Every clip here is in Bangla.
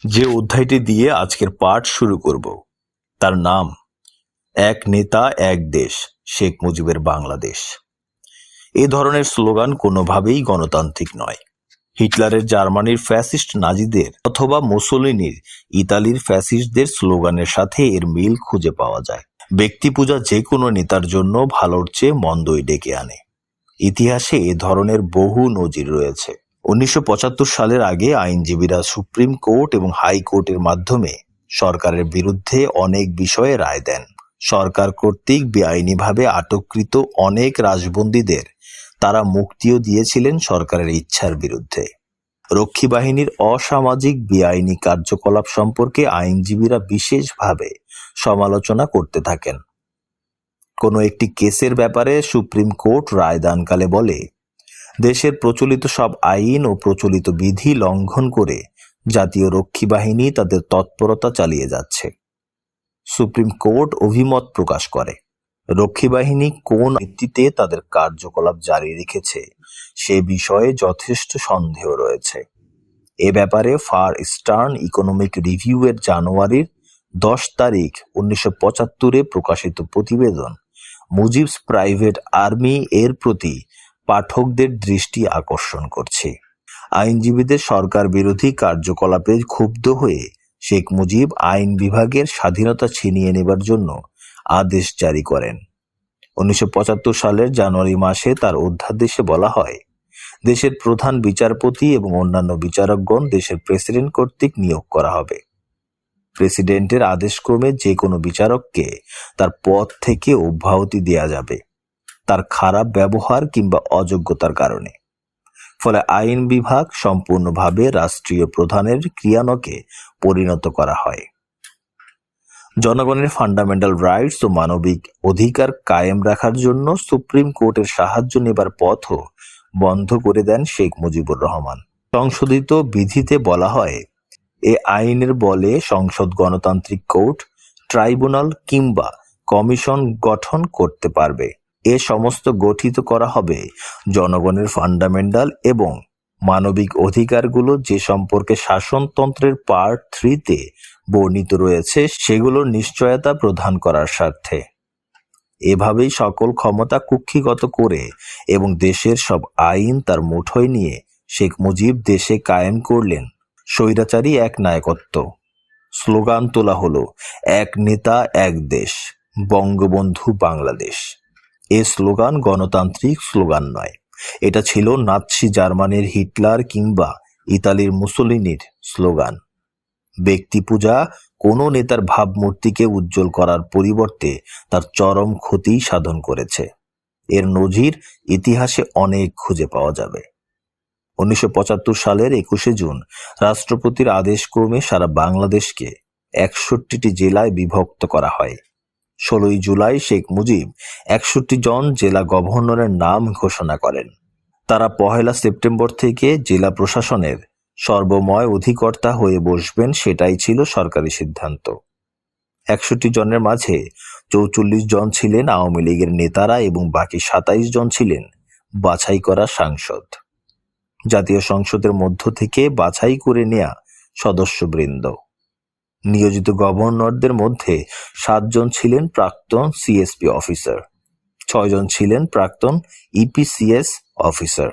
যে অধ্যায়টি দিয়ে আজকের পাঠ শুরু করব তার নাম এক নেতা এক দেশ, শেখ মুজিবের বাংলাদেশ। এ ধরনের স্লোগান কোনোভাবেই গণতান্ত্রিক নয়। হিটলারের জার্মানির ফ্যাসিস্ট নাজিদের অথবা মুসোলিনির ইতালির ফ্যাসিস্টদের স্লোগানের সাথে এর মিল খুঁজে পাওয়া যায়। ব্যক্তি পূজা যে কোনো নেতার জন্য ভালোর চেয়ে মন্দই ডেকে আনে। ইতিহাসে এ ধরনের বহু নজির রয়েছে। 1975 সালের আগে আইনজীবীরা সুপ্রিম কোর্ট এবং হাইকোর্টের মাধ্যমে সরকারের বিরুদ্ধে অনেক বিষয়ে রায় দেন। সরকার কর্তৃক বেআইনিভাবে আটককৃত অনেক রাজবন্দীদের তারা মুক্তিও দিয়েছিলেন সরকারের ইচ্ছার বিরুদ্ধে। রক্ষী বাহিনীর অসামাজিক বেআইনি কার্যকলাপ সম্পর্কে আইনজীবীরা বিশেষভাবে সমালোচনা করতে থাকেন। কোনো একটি কেসের ব্যাপারে সুপ্রিম কোর্ট রায়দানকালে বলে, দেশের প্রচলিত সব আইন ও প্রচলিত বিধি লঙ্ঘন করে জাতীয় রক্ষী বাহিনী তাদের তৎপরতা চালিয়ে যাচ্ছে। সুপ্রিম কোর্ট অভিমত প্রকাশ করে, রক্ষী বাহিনী কোন ভিত্তিতে তাদের কার্যকলাপ জারি রেখেছে সে বিষয়ে যথেষ্ট সন্দেহ রয়েছে। এ ব্যাপারে ফার ইস্টার্ন ইকোনমিক রিভিউ এর জানুয়ারির 10 তারিখ 1975 প্রকাশিত প্রতিবেদন মুজিবস প্রাইভেট আর্মি এর প্রতি পাঠকদের দৃষ্টি আকর্ষণ করছে। আইনজীবীদের সরকার বিরোধী কার্যকলাপে ক্ষুব্ধ হয়ে শেখ মুজিব আইন বিভাগের স্বাধীনতা ছিনিয়ে নেবার জন্য আদেশ জারি করেন। 1975 সালের জানুয়ারি মাসে তার অধ্যাদেশে বলা হয়, দেশের প্রধান বিচারপতি এবং অন্যান্য বিচারকগণ দেশের প্রেসিডেন্ট কর্তৃক নিয়োগ করা হবে। প্রেসিডেন্টের আদেশক্রমে যে কোনো বিচারককে তার পদ থেকে অব্যাহতি দেয়া যাবে তার খারাপ ব্যবহার কিংবা অযোগ্যতার কারণে। ফলে আইন বিভাগ সম্পূর্ণভাবে রাষ্ট্রীয় প্রধানের ক্রিয়ানকে পরিণত করা হয়। জনগণের ফান্ডামেন্টাল রাইটস ও মানবিক অধিকার কায়েম রাখার জন্য সুপ্রিম কোর্টের সাহায্য নেবার পথও বন্ধ করে দেন শেখ মুজিবুর রহমান। সংশোধিত বিধিতে বলা হয়, এ আইনের বলে সংসদ গণতান্ত্রিক কোর্ট, ট্রাইব্যুনাল কিংবা কমিশন গঠন করতে পারবে। এ সমস্ত গঠিত করা হবে জনগণের ফান্ডামেন্টাল এবং মানবিক অধিকারগুলো যে সম্পর্কে শাসনতন্ত্রের পার্ট 3-তে বর্ণিত রয়েছে সেগুলোর নিশ্চয়তা প্রদান করার স্বার্থে। এভাবেই সকল ক্ষমতা কুক্ষিগত করে এবং দেশের সব আইন তার মুঠোয় নিয়ে শেখ মুজিব দেশে কায়েম করলেন স্বৈরাচারী এক নায়কত্ব। স্লোগান তোলা হলো, এক নেতা এক দেশ, বঙ্গবন্ধু বাংলাদেশ। এ স্লোগান গণতান্ত্রিক স্লোগান নয়, এটা ছিল নাৎসি জার্মানির হিটলার কিংবা ইতালির মুসোলিনির স্লোগান। ব্যক্তি পূজা কোনো নেতার ভাবমূর্তিকে উজ্জ্বল করার পরিবর্তে তার চরম ক্ষতি সাধন করেছে। এর নজির ইতিহাসে অনেক খুঁজে পাওয়া যাবে। 1975 সালের 21শে জুন রাষ্ট্রপতির আদেশক্রমে সারা বাংলাদেশকে 61টি জেলায় বিভক্ত করা হয়। 16ই জুলাই শেখ মুজিব 61 জন জেলা গভর্নরের নাম ঘোষণা করেন। তারা 1 সেপ্টেম্বর থেকে জেলা প্রশাসনের সর্বময় অধিকর্তা হয়ে বসবেন, সেটাই ছিল সরকারি সিদ্ধান্ত। 61 জনের মাঝে 44 জন ছিলেন আওয়ামী লীগের নেতারা এবং বাকি 27 জন ছিলেন বাছাই করা সাংসদ। জাতীয় সংসদের মধ্য থেকে বাছাই করে নেয়া সদস্যবৃন্দ। নিয়োজিত গভর্নরদের মধ্যে 7 জন ছিলেন প্রাক্তন সিএসপি অফিসার, 6 জন ছিলেন প্রাক্তন ইপিসিএস অফিসার।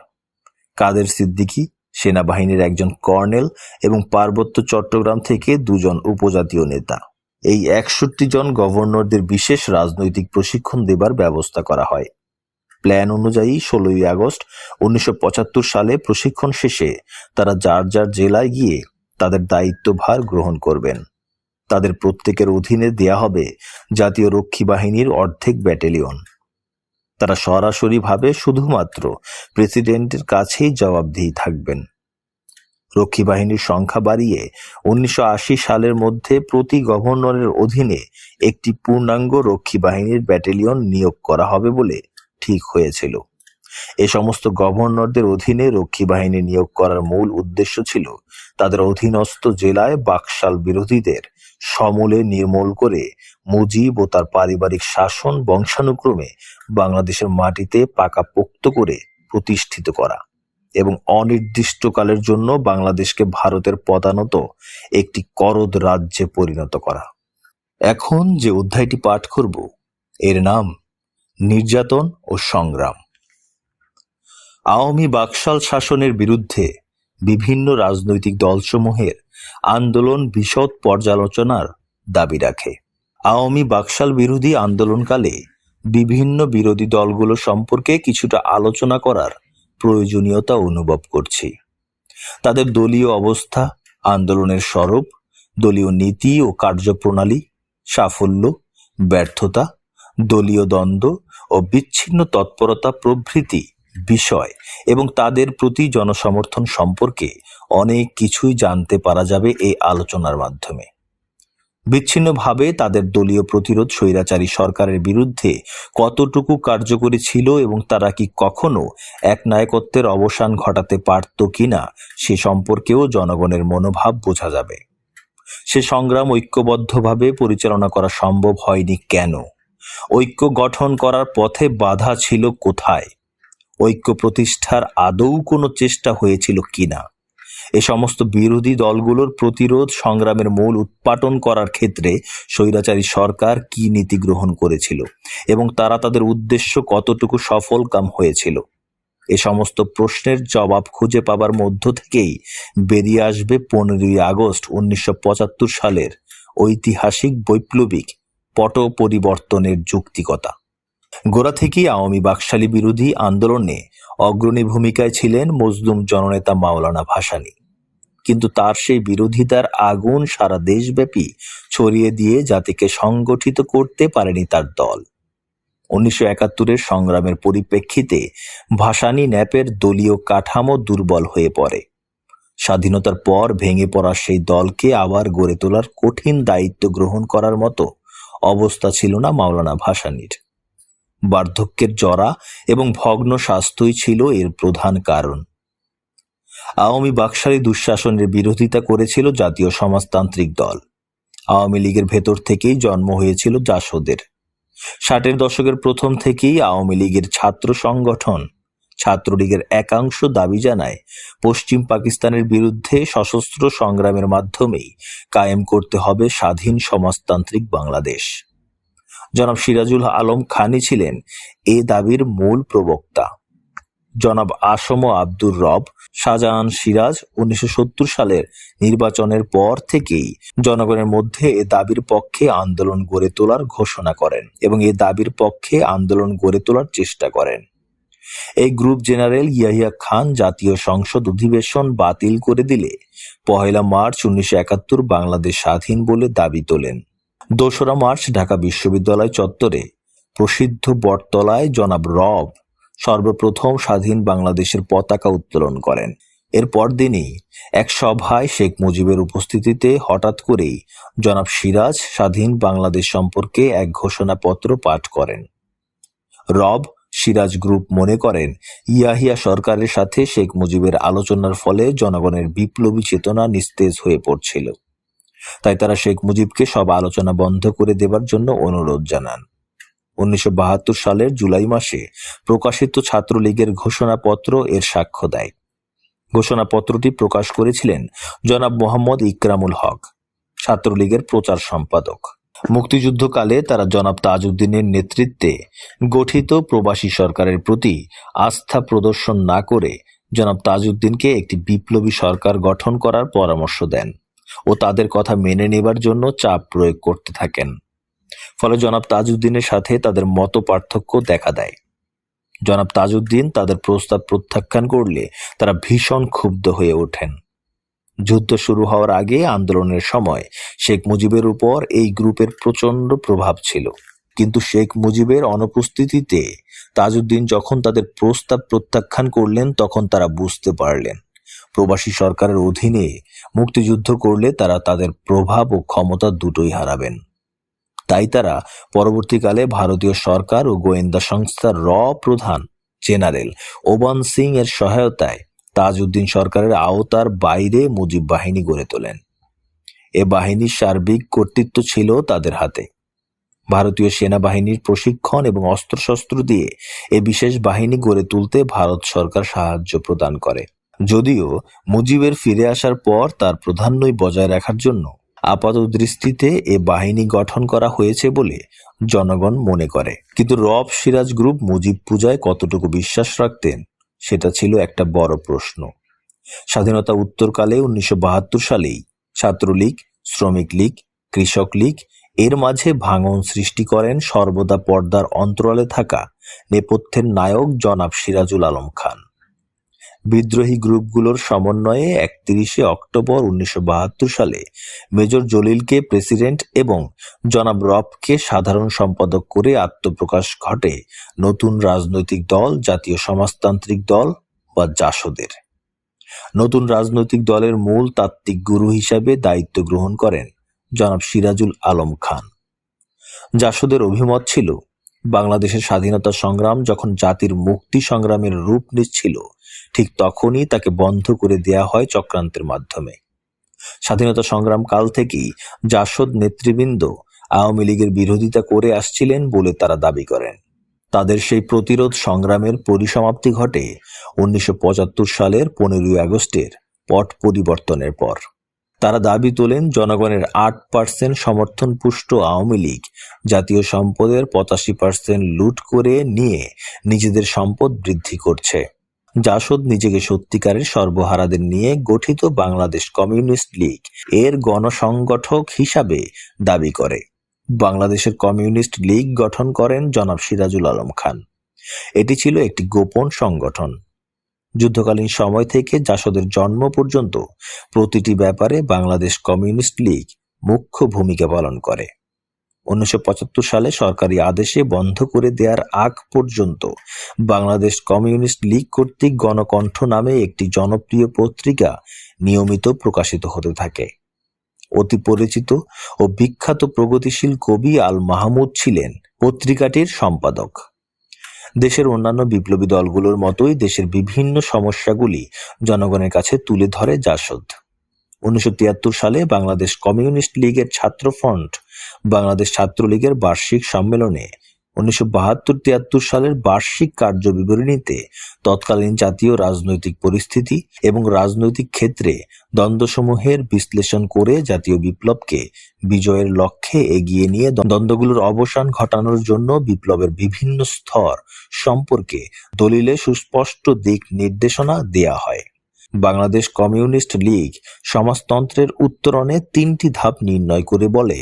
কাদের সিদ্দিকী সেনাবাহিনীর একজন কর্নেল এবং পার্বত্য চট্টগ্রাম থেকে 2 জন উপজাতীয় নেতা। এই 61 জন গভর্নরদের বিশেষ রাজনৈতিক প্রশিক্ষণ দেবার ব্যবস্থা করা হয়। প্ল্যান অনুযায়ী 16ই আগস্ট 1975 সালে প্রশিক্ষণ শেষে তারা যার যার জেলায় গিয়ে তাদের দায়িত্বভার গ্রহণ করবেন। তাদের প্রত্যেকের অধীনে দেয়া হবে জাতীয় রক্ষী বাহিনীর অর্ধেক ব্যাটালিয়ন। তারা সরাসরিভাবে শুধুমাত্র প্রেসিডেন্টের কাছেই জবাবদিহি থাকবেন। রক্ষী বাহিনীর সংখ্যা বাড়িয়ে 1980 সালের মধ্যে প্রতি গভর্নরের অধীনে একটি পূর্ণাঙ্গ রক্ষী বাহিনীর ব্যাটালিয়ন নিয়োগ করা হবে বলে ঠিক হয়েছিল। এ সমস্ত গভর্নরদের অধীনে রক্ষী বাহিনী নিয়োগ করার মূল উদ্দেশ্য ছিল তাদের অধীনস্থ জেলায় বাকশাল বিরোধীদের সমূলে নির্মূল করে মুজিব ও তার পারিবারিক শাসন বংশানুক্রমে বাংলাদেশের মাটিতে পাকাপোক্ত করে প্রতিষ্ঠিত করা। এবং অনির্দিষ্টকালের জন্য বাংলাদেশকে ভারতের পদানত একটি করদ রাজ্যে পরিণত করা। এখন যে অধ্যায়টি পাঠ করব এর নাম নির্যাতন ও সংগ্রাম। আওয়ামী বাকশাল শাসনের বিরুদ্ধে বিভিন্ন রাজনৈতিক দলসমূহের আন্দোলন বিশদ পর্যালোচনার দাবি রাখে। আওয়ামী বাকশাল বিরোধী আন্দোলনকালে বিভিন্ন বিরোধী দলগুলো সম্পর্কে কিছুটা আলোচনা করার প্রয়োজনীয়তা অনুভব করছি। তাদের দলীয় অবস্থা, আন্দোলনের স্বরূপ, দলীয় নীতি ও কার্যপ্রণালী, সাফল্য, ব্যর্থতা, দলীয় দ্বন্দ্ব ও বিচ্ছিন্ন তৎপরতা প্রভৃতি বিষয় এবং তাদের প্রতি জনসমর্থন সম্পর্কে অনেক কিছুই জানতে পারা যাবে এই আলোচনার মাধ্যমে। বিচ্ছিন্নভাবে তাদের দলীয় প্রতিরোধ স্বৈরাচারী সরকারের বিরুদ্ধে কতটুকু কার্যকরী ছিল এবং তারা কি কখনো একনায়কত্বের অবসান ঘটাতে পারত কিনা সে সম্পর্কেও জনগণের মনোভাব বোঝা যাবে। সে সংগ্রাম ঐক্যবদ্ধভাবে পরিচালনা করা সম্ভব হয়নি কেন? ঐক্য গঠন করার পথে বাধা ছিল কোথায়? ঐক্য প্রতিষ্ঠার আদৌ কোনো চেষ্টা হয়েছিল কিনা? এ সমস্ত বিরোধী দলগুলোর প্রতিরোধ সংগ্রামের মূল উৎপাটন করার ক্ষেত্রে স্বৈরাচারী সরকার কি নীতি গ্রহণ করেছিল এবং তারা তাদের উদ্দেশ্য কতটুকু সফলকাম হয়েছিল, এ সমস্ত প্রশ্নের জবাব খুঁজে পাবার মধ্য থেকেই বেরিয়ে আসবে 15ই আগস্ট 1975 সালের ঐতিহাসিক বৈপ্লবিক পট পরিবর্তনের যৌক্তিকতা। গোড়া থেকেই আওয়ামী বাকশালী বিরোধী আন্দোলনে অগ্রণী ভূমিকায় ছিলেন মজলুম জননেতা মাওলানা ভাসানী, কিন্তু তার সেই বিরোধিতার আগুন সারা দেশব্যাপী ছড়িয়ে দিয়ে জাতিকে সংগঠিত করতে পারেনি তার দল। 1971-এর সংগ্রামের পরিপ্রেক্ষিতে ভাসানী ন্যাপের দলীয় কাঠামো দুর্বল হয়ে পড়ে। স্বাধীনতার পর ভেঙে পড়া সেই দলকে আবার গড়ে তোলার কঠিন দায়িত্ব গ্রহণ করার মতো অবস্থা ছিল না মাওলানা ভাসানীর। বার্ধক্যের জরা এবং ভগ্ন স্বাস্থ্যই ছিল এর প্রধান কারণ। আওয়ামী বাকশালী দুঃশাসনের বিরোধিতা করেছিল জাতীয় সমাজতান্ত্রিক দল। আওয়ামী লীগের ভেতর থেকেই জন্ম হয়েছিল জাসদের। 60-এর দশকের প্রথম থেকেই আওয়ামী লীগের ছাত্র সংগঠন ছাত্রলীগের একাংশ দাবি জানায় পশ্চিম পাকিস্তানের বিরুদ্ধে সশস্ত্র সংগ্রামের মাধ্যমেই কায়েম করতে হবে স্বাধীন সমাজতান্ত্রিক বাংলাদেশ। জনাব সিরাজুল আলম খানি ছিলেন এ দাবির মূল প্রবক্তা। জনাব আসম আব্দুর রব, শাহজাহান সিরাজ 1970 সালের নির্বাচনের পর থেকেই জনগণের মধ্যে এ দাবির পক্ষে আন্দোলন গড়ে তোলার ঘোষণা করেন এবং এ দাবির পক্ষে আন্দোলন গড়ে তোলার চেষ্টা করেন। এই গ্রুপ জেনারেল ইয়াহিয়া খান জাতীয় সংসদ অধিবেশন বাতিল করে দিলে 1 মার্চ 1971 বাংলাদেশ স্বাধীন বলে দাবি তোলেন। 2 মার্চ ঢাকা বিশ্ববিদ্যালয় চত্বরে প্রসিদ্ধ বটতলায় জনাব রব সর্বপ্রথম স্বাধীন বাংলাদেশের পতাকা উত্তোলন করেন। এর পরদিনই এক সভায় শেখ মুজিবের উপস্থিতিতে হঠাৎ করেই জনাব সিরাজ স্বাধীন বাংলাদেশ সম্পর্কে এক ঘোষণাপত্র পাঠ করেন। রব সিরাজ গ্রুপ মনে করেন ইয়াহিয়া সরকারের সাথে শেখ মুজিবের আলোচনার ফলে জনগণের বিপ্লবী চেতনা নিস্তেজ হয়ে পড়ছিল, তাই তারা শেখ মুজিবকে সব আলোচনা বন্ধ করে দেবার জন্য অনুরোধ জানান। 1972 সালের জুলাই মাসে প্রকাশিত ছাত্রলীগের ঘোষণাপত্র এর সাক্ষ্য দেয়। ঘোষণাপত্রটি প্রকাশ করেছিলেন জনাব মোহাম্মদ ইকরামুল হক, ছাত্রলীগের প্রচার সম্পাদক। মুক্তিযুদ্ধকালে তারা জনাব তাজউদ্দিনের নেতৃত্বে গঠিত প্রবাসী সরকারের প্রতি আস্থা প্রদর্শন না করে জনাব তাজউদ্দিনকে একটি বিপ্লবী সরকার গঠন করার পরামর্শ দেন ও তাদের কথা মেনে নেবার জন্য চাপ প্রয়োগ করতে থাকেন। ফলে জনাব তাজউদ্দিনের সাথে তাদের মত পার্থক্য দেখা দেয়। জনাব তাজউদ্দিন তাদের প্রস্তাব প্রত্যাখ্যান করলে তারা ভীষণ ক্ষুব্ধ হয়ে ওঠেন। যুদ্ধ শুরু হওয়ার আগে আন্দোলনের সময় শেখ মুজিবের উপর এই গ্রুপের প্রচন্ড প্রভাব ছিল, কিন্তু শেখ মুজিবের অনুপস্থিতিতে তাজউদ্দিন যখন তাদের প্রস্তাব প্রত্যাখ্যান করলেন তখন তারা বুঝতে পারলেন প্রবাসী সরকারের অধীনে মুক্তিযুদ্ধ করলে তারা তাদের প্রভাব ও ক্ষমতা দুটোই হারাবেন। তাই তারা পরবর্তীকালে ভারতীয় সরকার ও গোয়েন্দা সংস্থার প্রধান জেনারেল ওবান সিং এর সহায়তায় তাজউদ্দিন সরকারের আওতার বাইরে মুজিব বাহিনী গড়ে তোলেন। এ বাহিনীর সার্বিক কর্তৃত্ব ছিল তাদের হাতে। ভারতীয় সেনাবাহিনীর প্রশিক্ষণ এবং অস্ত্রশস্ত্র দিয়ে এ বিশেষ বাহিনী গড়ে তুলতে ভারত সরকার সাহায্য প্রদান করে। যদিও মুজিবের ফিরে আসার পর তার প্রাধান্যই বজায় রাখার জন্য আপাত দৃষ্টিতে এ বাহিনী গঠন করা হয়েছে বলে জনগণ মনে করে। কিন্তু রব সিরাজ গ্রুপ মুজিব পূজায় কতটুকু বিশ্বাস রাখতেন সেটা ছিল একটা বড় প্রশ্ন। স্বাধীনতা উত্তরকালে 1972 সালেই ছাত্রলীগ, শ্রমিক লীগ, কৃষক লীগ এর মাঝে ভাঙন সৃষ্টি করেন সর্বদা পর্দার অন্তরালে থাকা নেপথ্যের নায়ক জনাব সিরাজুল আলম খান। বিদ্রোহী গ্রুপগুলোর সমন্বয়ে 31 অক্টোবর 1972 সালে মেজর জলিলকে প্রেসিডেন্ট এবং জনাব রবকে সাধারণ সম্পাদক করে আত্মপ্রকাশ ঘটে নতুন রাজনৈতিক দল জাতীয় সমাজতান্ত্রিক দল বা জাসদের। নতুন রাজনৈতিক দলের মূল তাত্ত্বিক গুরু হিসাবে দায়িত্ব গ্রহণ করেন জনাব সিরাজুল আলম খান। জাসদের অভিমত ছিল, বাংলাদেশের স্বাধীনতা সংগ্রাম যখন জাতির মুক্তি সংগ্রামের রূপ নিচ্ছিল ঠিক তখনই তাকে বন্ধ করে দেয়া হয় চক্রান্তের মাধ্যমে। স্বাধীনতা সংগ্রাম কাল থেকেই জাসদ নেতৃবৃন্দ আওয়ামী লীগের বিরোধিতা করে আসছিলেন বলে তারা দাবি করেন। তাদের সেই প্রতিরোধ সংগ্রামের পরিসমাপ্তি ঘটে 1975 সালের 15 আগস্টের পট পরিবর্তনের পর। তারা দাবি তোলেন, জনগণের 8% সমর্থন পুষ্ট আওয়ামী লীগ জাতীয় সম্পদের 85% লুট করে নিয়ে নিজেদের সম্পদ বৃদ্ধি করছে। জাসদ নিজেকে সত্যিকারের সর্বহারাদের নিয়ে গঠিত বাংলাদেশ কমিউনিস্ট লীগ এর গণসংগঠক হিসাবে দাবি করে। বাংলাদেশের কমিউনিস্ট লীগ গঠন করেন জনাব সিরাজুল আলম খান। এটি ছিল একটি গোপন সংগঠন। যুদ্ধকালীন সময় থেকে জাসদের জন্ম পর্যন্ত প্রতিটি ব্যাপারে বাংলাদেশ কমিউনিস্ট লীগ মুখ্য ভূমিকা পালন করে। 1975 সালে সরকারি আদেশে বন্ধ করে দেওয়ার আগ পর্যন্ত বাংলাদেশ কমিউনিস্ট লীগ কর্তৃক গণকণ্ঠ নামে একটি জনপ্রিয় পত্রিকা নিয়মিত প্রকাশিত হতে থাকে। অতি পরিচিত ও বিখ্যাত প্রগতিশীল কবি আল মাহমুদ ছিলেন পত্রিকাটির সম্পাদক। দেশের অন্যান্য বিপ্লবী দলগুলোর মতোই দেশের বিভিন্ন সমস্যাগুলি জনগণের কাছে তুলে ধরে জাসদ। 1973 সালে বাংলাদেশ কমিউনিস্ট লীগের ছাত্র ফ্রন্ট বাংলাদেশ ছাত্রলীগের বার্ষিক সম্মেলনে 1972-73 সালের বার্ষিক কার্যবিবরণীতে তৎকালীন জাতীয় রাজনৈতিক পরিস্থিতি এবং রাজনৈতিক ক্ষেত্রে দ্বন্দ্বসমূহের বিশ্লেষণ করে জাতীয় বিপ্লবকে বিজয়ের লক্ষ্যে এগিয়ে নিয়ে দ্বন্দ্বগুলোর অবসান ঘটানোর জন্য বিপ্লবের বিভিন্ন স্তর সম্পর্কে দলিলে সুস্পষ্ট দিক নির্দেশনা দেয়া হয়। বাংলাদেশ কমিউনিস্ট লীগ সমাজতন্ত্রের উত্তরণে 3টি ধাপ নির্ণয় করে বলে,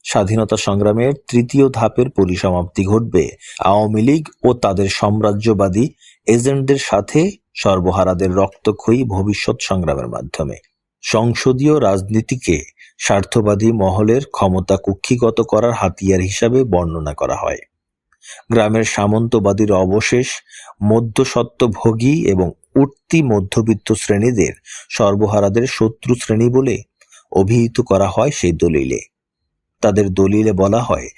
স্বাধীনতা সংগ্রামের 3য় ধাপের পরিসমাপ্তি ঘটবে আওয়ামী লীগ ও তাদের সাম্রাজ্যবাদী এজেন্টদের সাথে সর্বহারাদের রক্তক্ষয়ী ভবিষ্যৎ সংগ্রামের মাধ্যমে। সংসদীয় রাজনীতিকে স্বার্থবাদী মহলের ক্ষমতা কুক্ষিগত করার হাতিয়ার হিসাবে বর্ণনা করা হয়। গ্রামের সামন্তবাদীর অবশেষ মধ্যস্বত্বভোগী এবং উঠতি মধ্যবিত্ত শ্রেণীদের সর্বহারাদের শত্রু শ্রেণী বলে অভিহিত করা হয় সেই দলিলে। তাদের দলিলে বলা হয়,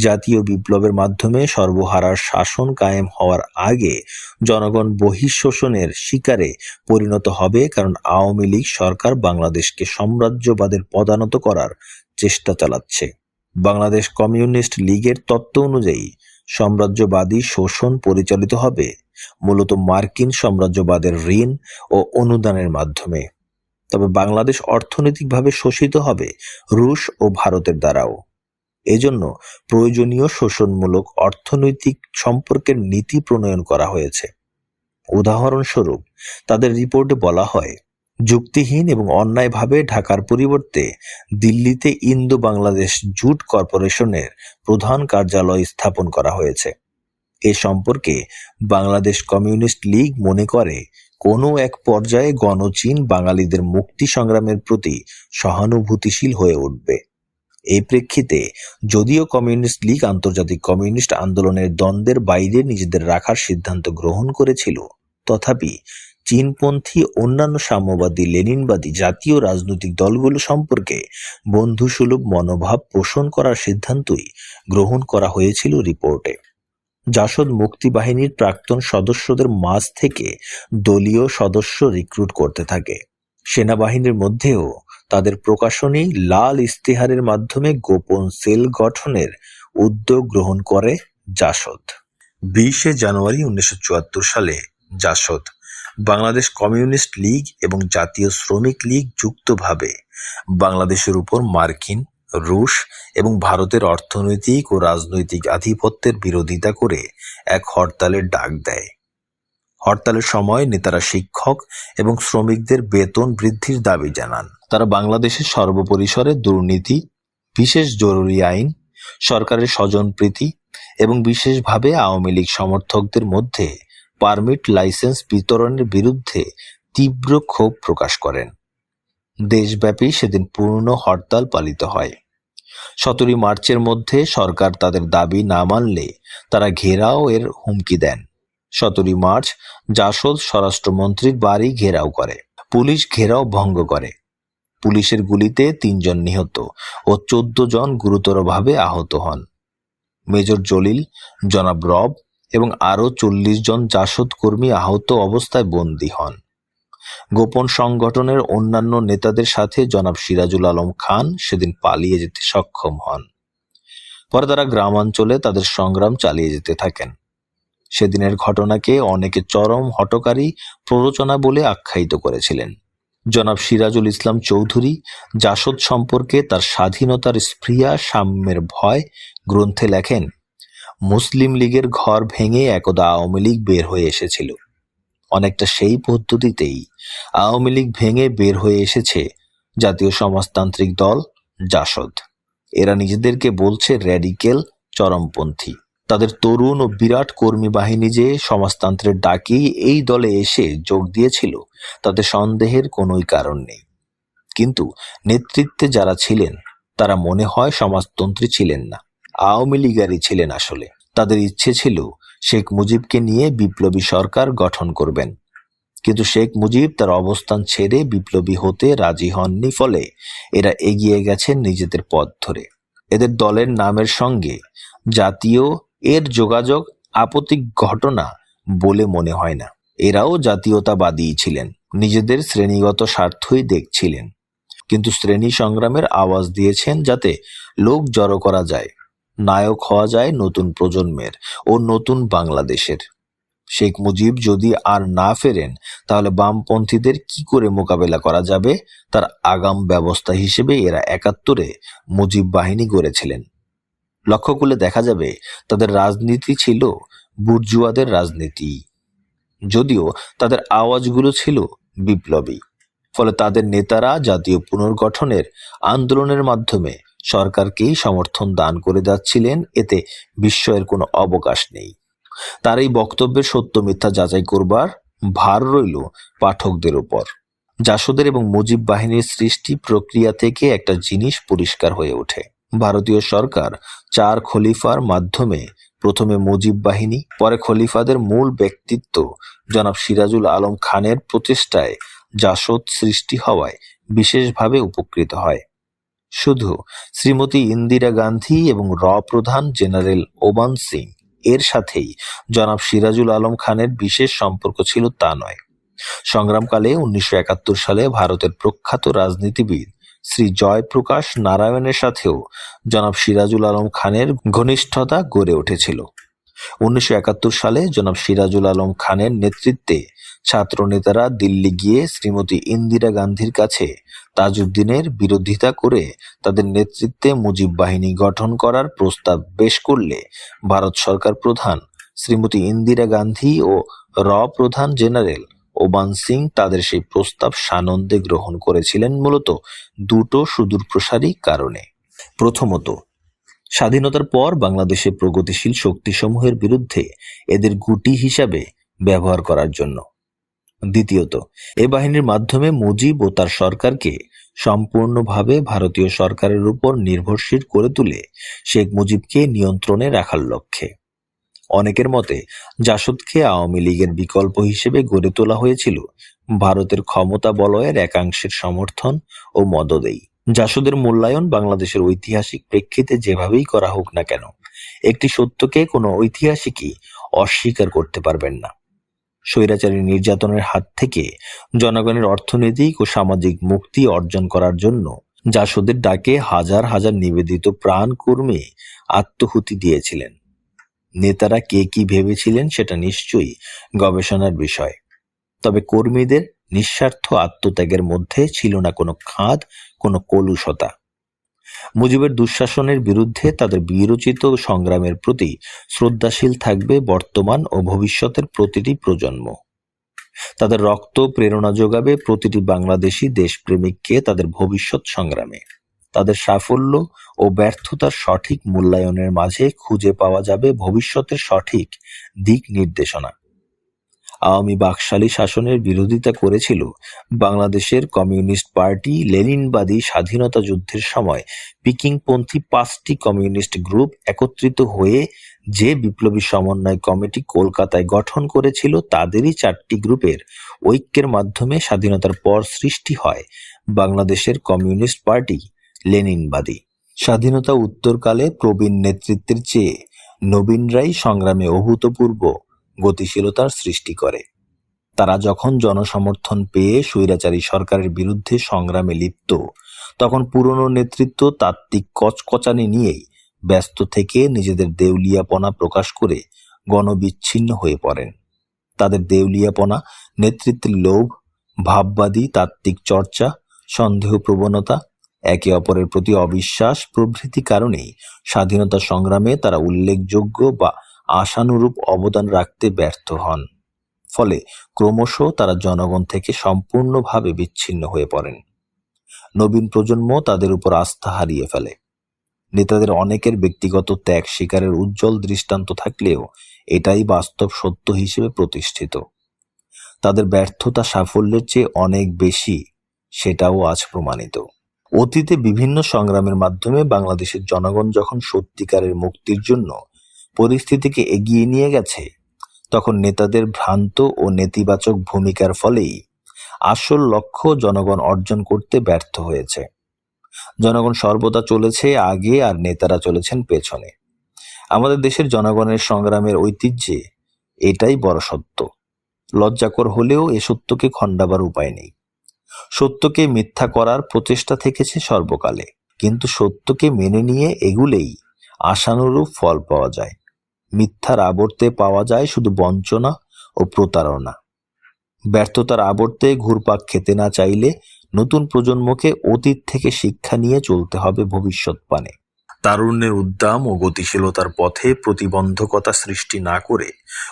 জাতীয় বিপ্লবের মাধ্যমে সর্বহারার শাসন কায়েম হওয়ার আগে জনগণ বহিঃশোষণের শিকারে পরিণত হবে, কারণ আওয়ামী লীগ সরকার বাংলাদেশকে সাম্রাজ্যবাদের পদানত করার চেষ্টা চালাচ্ছে। বাংলাদেশ কমিউনিস্ট লীগের তত্ত্ব অনুযায়ী সাম্রাজ্যবাদী শোষণ পরিচালিত হবে মূলত মার্কিন সাম্রাজ্যবাদের ঋণ ও অনুদানের মাধ্যমে। তবে বাংলাদেশ অর্থনৈতিকভাবে শোষিত হবে রুশ ও ভারতের দ্বারাও। এজন্য প্রয়োজনীয় শোষণমূলক অর্থনৈতিক সম্পর্কের নীতি প্রণয়ন করা হয়েছে। উদাহরণস্বরূপ, তাদের রিপোর্টে বলা হয়, যুক্তিহীন এবং অন্যায়ভাবে ঢাকার পরিবর্তে দিল্লিতে ইন্দো বাংলাদেশ জুট কর্পোরেশনের প্রধান কার্যালয় স্থাপন করা হয়েছে। এ সম্পর্কে বাংলাদেশ কমিউনিস্ট লীগ মনে করে, কোনো এক পর্যায়ে গণচীন বাঙালিদের মুক্তি সংগ্রামের প্রতি সহানুভূতিশীল হয়ে উঠবে। এই প্রেক্ষিতে যদিও কমিউনিস্ট লীগ আন্তর্জাতিক কমিউনিস্ট আন্দোলনের দ্বন্দ্বের বাইরে নিজেদের রাখার সিদ্ধান্ত গ্রহণ করেছিল, তথাপি চীনপন্থী অন্যান্য সাম্যবাদী লেনিনবাদী জাতীয় রাজনৈতিক দলগুলো সম্পর্কে বন্ধুসুলভ মনোভাব পোষণ করার সিদ্ধান্তই গ্রহণ করা হয়েছিল রিপোর্টে। জাসদ মুক্তি বাহিনীর প্রাক্তন সদস্যদের মাঝ থেকে দলীয় সদস্য রিক্রুট করতে থাকে। সেনাবাহিনীর মধ্যেও তাদের প্রকাশনী লাল ইস্তেহারের মাধ্যমে গোপন সেল গঠনের উদ্যোগ গ্রহণ করে জাসদ। 20 জানুয়ারি 1974 সালে জাসদ, বাংলাদেশ কমিউনিস্ট লীগ এবং জাতীয় শ্রমিক লীগ যুক্তভাবে বাংলাদেশের উপর মার্কিন, রুশ এবং ভারতের অর্থনৈতিক ও রাজনৈতিক আধিপত্যের বিরোধিতা করে এক হরতালের ডাক দেয়। হরতালের সময় নেতারা শিক্ষক এবং শ্রমিকদের বেতন বৃদ্ধির দাবি জানান। তারা বাংলাদেশের সর্বপরিসরে দুর্নীতি, বিশেষ জরুরি আইন, সরকারের স্বজনপ্রীতি এবং বিশেষভাবে আওয়ামী লীগ সমর্থকদের মধ্যে পারমিট লাইসেন্স বিতরণের বিরুদ্ধে তীব্র ক্ষোভ প্রকাশ করেন। দেশব্যাপী সেদিন পূর্ণ হরতাল পালিত হয়। 17 মার্চের মধ্যে সরকার তাদের দাবি না মানলে তারা ঘেরাও এর হুমকি দেন। 17 মার্চ জাসদ স্বরাষ্ট্রমন্ত্রীর বাড়ি ঘেরাও করে। পুলিশ ঘেরাও ভঙ্গ করে। পুলিশের গুলিতে 3 জন নিহত ও 14 জন গুরুতরভাবে আহত হন। মেজর জলিল, জনাব রব এবং আরও 40 জন জাসদ কর্মী আহত অবস্থায় বন্দী হন। গোপন সংগঠনের অন্যান্য নেতাদের সাথে জনাব সিরাজুল আলম খান সেদিন পালিয়ে যেতে সক্ষম হন। পরে তারা গ্রামাঞ্চলে তাদের সংগ্রাম চালিয়ে যেতে থাকেন। সেদিনের ঘটনাকে অনেকে চরম হঠকারী প্ররোচনা বলে আখ্যায়িত করেছিলেন। জনাব সিরাজুল ইসলাম চৌধুরী জাসদ সম্পর্কে তার স্বাধীনতার স্পৃহা, সাম্যের ভয় গ্রন্থে লেখেন, মুসলিম লীগের ঘর ভেঙে একদা আওয়ামী লীগ বের হয়ে এসেছিল। অনেকটা সেই পদ্ধতিতেই আওয়ামী লীগ ভেঙে বের হয়ে এসেছে জাতীয় সমাজতান্ত্রিক দল জাসদ। এরা নিজেদেরকে বলছে র্যাডিক্যাল, চরমপন্থী। তাদের তরুণ ও বিরাট কর্মী বাহিনী যে সমাজতন্ত্রের ডাকেই এই দলে এসে যোগ দিয়েছিল তাতে সন্দেহের কোনোই কারণ নেই। কিন্তু নেতৃত্বে যারা ছিলেন তারা মনে হয় সমাজতন্ত্রী ছিলেন না, আওয়ামী লীগারই ছিলেন আসলে। তাদের ইচ্ছে ছিল শেখ মুজিবকে নিয়ে বিপ্লবী সরকার গঠন করবেন, কিন্তু শেখ মুজিব তার অবস্থান ছেড়ে বিপ্লবী হতে রাজি হননি, ফলে এরা এগিয়ে গেছেন নিজেদের পথ ধরে। এদের দলের নামের সঙ্গে জাতীয় এর যোগাযোগ আপত্তিক ঘটনা বলে মনে হয় না। এরাও জাতীয়তাবাদী ছিলেন, নিজেদের শ্রেণীগত স্বার্থই দেখছিলেন, কিন্তু শ্রেণী সংগ্রামের আওয়াজ দিয়েছেন যাতে লোক জড়ো করা যায়, নায়ক হওয়া যায় নতুন প্রজন্মের ও নতুন বাংলাদেশের। শেখ মুজিব যদি আর না ফেরেন তাহলে বামপন্থীদের কি করে মোকাবেলা করা যাবে তার আগাম ব্যবস্থা হিসেবে এরা 71-এ মুজিব বাহিনী গড়েছিলেন। লক্ষ্য করলে দেখা যাবে তাদের রাজনীতি ছিল বুর্জুয়াদের রাজনীতি, যদিও তাদের আওয়াজগুলো ছিল বিপ্লবী। ফলে তাদের নেতারা জাতীয় পুনর্গঠনের আন্দোলনের মাধ্যমে সরকারকেই সমর্থন দান করে যাচ্ছিলেন, এতে বিস্ময়ের কোনো অবকাশ নেই। তার এই বক্তব্যের সত্য মিথ্যা যাচাই করবার ভার রইল পাঠকদের উপর। জাসদের এবং মুজিব বাহিনীর সৃষ্টি প্রক্রিয়া থেকে একটা জিনিস পরিষ্কার হয়ে ওঠে। ভারতীয় সরকার 4 খলিফার মাধ্যমে প্রথমে মুজিব বাহিনী, পরে খলিফাদের মূল ব্যক্তিত্ব জনাব সিরাজুল আলম খানের প্রচেষ্টায় জাসদ সৃষ্টি হওয়ায় বিশেষভাবে উপকৃত হয়। শুধু শ্রীমতী ইন্দিরা গান্ধী এবং প্রধান জেনারেল ওবান সিং এর সাথেই জনাব সিরাজুল আলম খানের বিশেষ সম্পর্ক ছিল তা নয়। সংগ্রামকালে 1971 সালে ভারতের প্রখ্যাত রাজনীতিবিদ শ্রী জয়প্রকাশ নারায়ণের সাথেও জনাব সিরাজুল আলম খানের ঘনিষ্ঠতা গড়ে উঠেছিল। 1971 সালে জনাব সিরাজুল আলম খানের নেতৃত্বে ছাত্র নেতারা দিল্লি গিয়ে শ্রীমতী ইন্দিরা গান্ধীর কাছে তাজউদ্দিনের বিরোধিতা করে তাদের নেতৃত্বে মুজিব বাহিনী গঠন করার প্রস্তাব পেশ করলে ভারত সরকার প্রধান শ্রীমতী ইন্দিরা গান্ধী ও প্রধান জেনারেল ওবান সিং তাদের সেই প্রস্তাব সানন্দে গ্রহণ করেছিলেন মূলত দুটো সুদূরপ্রসারী কারণে। প্রথমত, স্বাধীনতার পর বাংলাদেশের প্রগতিশীল শক্তিসমূহের বিরুদ্ধে এদের গুটি হিসাবে ব্যবহার করার জন্য। দ্বিতীয়ত, এ বাহিনীর মাধ্যমে মুজিব ও তার সরকারকে সম্পূর্ণভাবে ভারতীয় সরকারের উপর নির্ভরশীল করে তুলে শেখ মুজিবকে নিয়ন্ত্রণে রাখার লক্ষ্যে। অনেকের মতে জাসদকে আওয়ামী লীগের বিকল্প হিসেবে গড়ে তোলা হয়েছিল ভারতের ক্ষমতা বলয়ের একাংশের সমর্থন ও মদদেই। জাসদের মূল্যায়ন বাংলাদেশের ঐতিহাসিক প্রেক্ষিতে যেভাবেই করা হোক না কেন, একটি সত্যকে কোনো ঐতিহাসিকই অস্বীকার করতে পারবেন না। স্বৈরাচারী নির্যাতনের হাত থেকে জনগণের অর্থনৈতিক ও সামাজিক মুক্তি অর্জন করার জন্য জাসদের ডাকে হাজার হাজার নিবেদিত প্রাণ কর্মী আত্মহুতি দিয়েছিলেন। নেতারা কে কি ভেবেছিলেন সেটা নিশ্চয়ই গবেষণার বিষয়। তবে কর্মীদের নিঃস্বার্থ আত্মত্যাগের মধ্যে ছিল না কোনো খাদ, কোনো কলুষতা। মুজিবের দুঃশাসনের বিরুদ্ধে তাদের বীরোচিত সংগ্রামের প্রতি শ্রদ্ধাশীল থাকবে বর্তমান ও ভবিষ্যতের প্রতিটি প্রজন্ম। তাদের রক্ত প্রেরণা যোগাবে প্রতিটি বাংলাদেশি দেশপ্রেমিককে তাদের ভবিষ্যৎ সংগ্রামে। তাদের সাফল্য ও ব্যর্থতার সঠিক মূল্যায়নের মাঝে খুঁজে পাওয়া যাবে ভবিষ্যতের সঠিক দিক নির্দেশনা। আওয়ামী বাকশালী শাসনের বিরোধিতা করেছিল বাংলাদেশের কমিউনিস্ট পার্টি। লেনিনবাদী স্বাধীনতা যুদ্ধের সময় পিকিংপন্থী 5টি কমিউনিস্ট গ্রুপ একত্রিত হয়ে যে বিপ্লবী সমন্বয় কমিটি কলকাতায় গঠন করেছিল, তাদেরই 4টি গ্রুপের ঐক্যের মাধ্যমে স্বাধীনতার পর সৃষ্টি হয় বাংলাদেশের কমিউনিস্ট পার্টি লেনিনবাদী। স্বাধীনতা উত্তরকালে প্রবীণ নেতৃত্বের চেয়ে নবীনরাই সংগ্রামে অভূতপূর্ব গতিশীলতার সৃষ্টি করে। তারা যখন জনসমর্থন পেয়ে স্বৈরাচারী সরকারের বিরুদ্ধে সংগ্রামে লিপ্ত, তখন পুরনো নেতৃত্ব তাত্ত্বিক কচকচানি নিয়েই ব্যস্ত থেকে নিজেদের দেউলিয়াপনা প্রকাশ করে গণবিচ্ছিন্ন হয়ে পড়েন। তাদের দেউলিয়াপনা, নেতৃত্বের লোভ, ভাববাদী তাত্ত্বিক চর্চা, সন্দেহ প্রবণতা, একে অপরের প্রতি অবিশ্বাস প্রভৃতি কারণেই স্বাধীনতা সংগ্রামে তারা উল্লেখযোগ্য বা আশানুরূপ অবদান রাখতে ব্যর্থ হন। ফলে ক্রমশ তারা জনগণ থেকে সম্পূর্ণভাবে বিচ্ছিন্ন হয়ে পড়েন। নবীন প্রজন্ম তাদের উপর আস্থা হারিয়ে ফেলে। নেতাদের অনেকের ব্যক্তিগত ত্যাগ স্বীকারের উজ্জ্বল দৃষ্টান্ত থাকলেও এটাই বাস্তব সত্য হিসেবে প্রতিষ্ঠিত। তাদের ব্যর্থতা সাফল্যের চেয়ে অনেক বেশি, সেটাও আজ প্রমাণিত। অতীতে বিভিন্ন সংগ্রামের মাধ্যমে বাংলাদেশের জনগণ যখন সত্যিকারের মুক্তির জন্য পরিস্থিতিকে এগিয়ে নিয়ে গেছে, তখন নেতাদের ভ্রান্ত ও নেতিবাচক ভূমিকার ফলেই আসল লক্ষ্য জনগণ অর্জন করতে ব্যর্থ হয়েছে। জনগণ সর্বদা চলেছে আগে আর নেতারা চলেছেন পেছনে। আমাদের দেশের জনগণের সংগ্রামের ঐতিহ্যে এটাই বড় সত্য। লজ্জাকর হলেও এ সত্যকে খণ্ডাবার উপায় নেই। সত্যকে মিথ্যা করার প্রচেষ্টা থেকেছে সর্বকালে, কিন্তু সত্যকে মেনে নিয়ে এগুলেই আশানুরূপ ফল পাওয়া যায়। মিথ্যার আবর্তে পাওয়া যায় শুধু বঞ্চনা ও প্রতারণা। ব্যর্থতার আবর্তে ঘুরপাক খেতে না চাইলে নতুন প্রজন্মকে অতীত থেকে শিক্ষা নিয়ে চলতে হবে ভবিষ্যৎ পানে। তারুণ্যের উদ্দাম ও গতিশীলতার পথে প্রতিবন্ধকতা সৃষ্টি না করে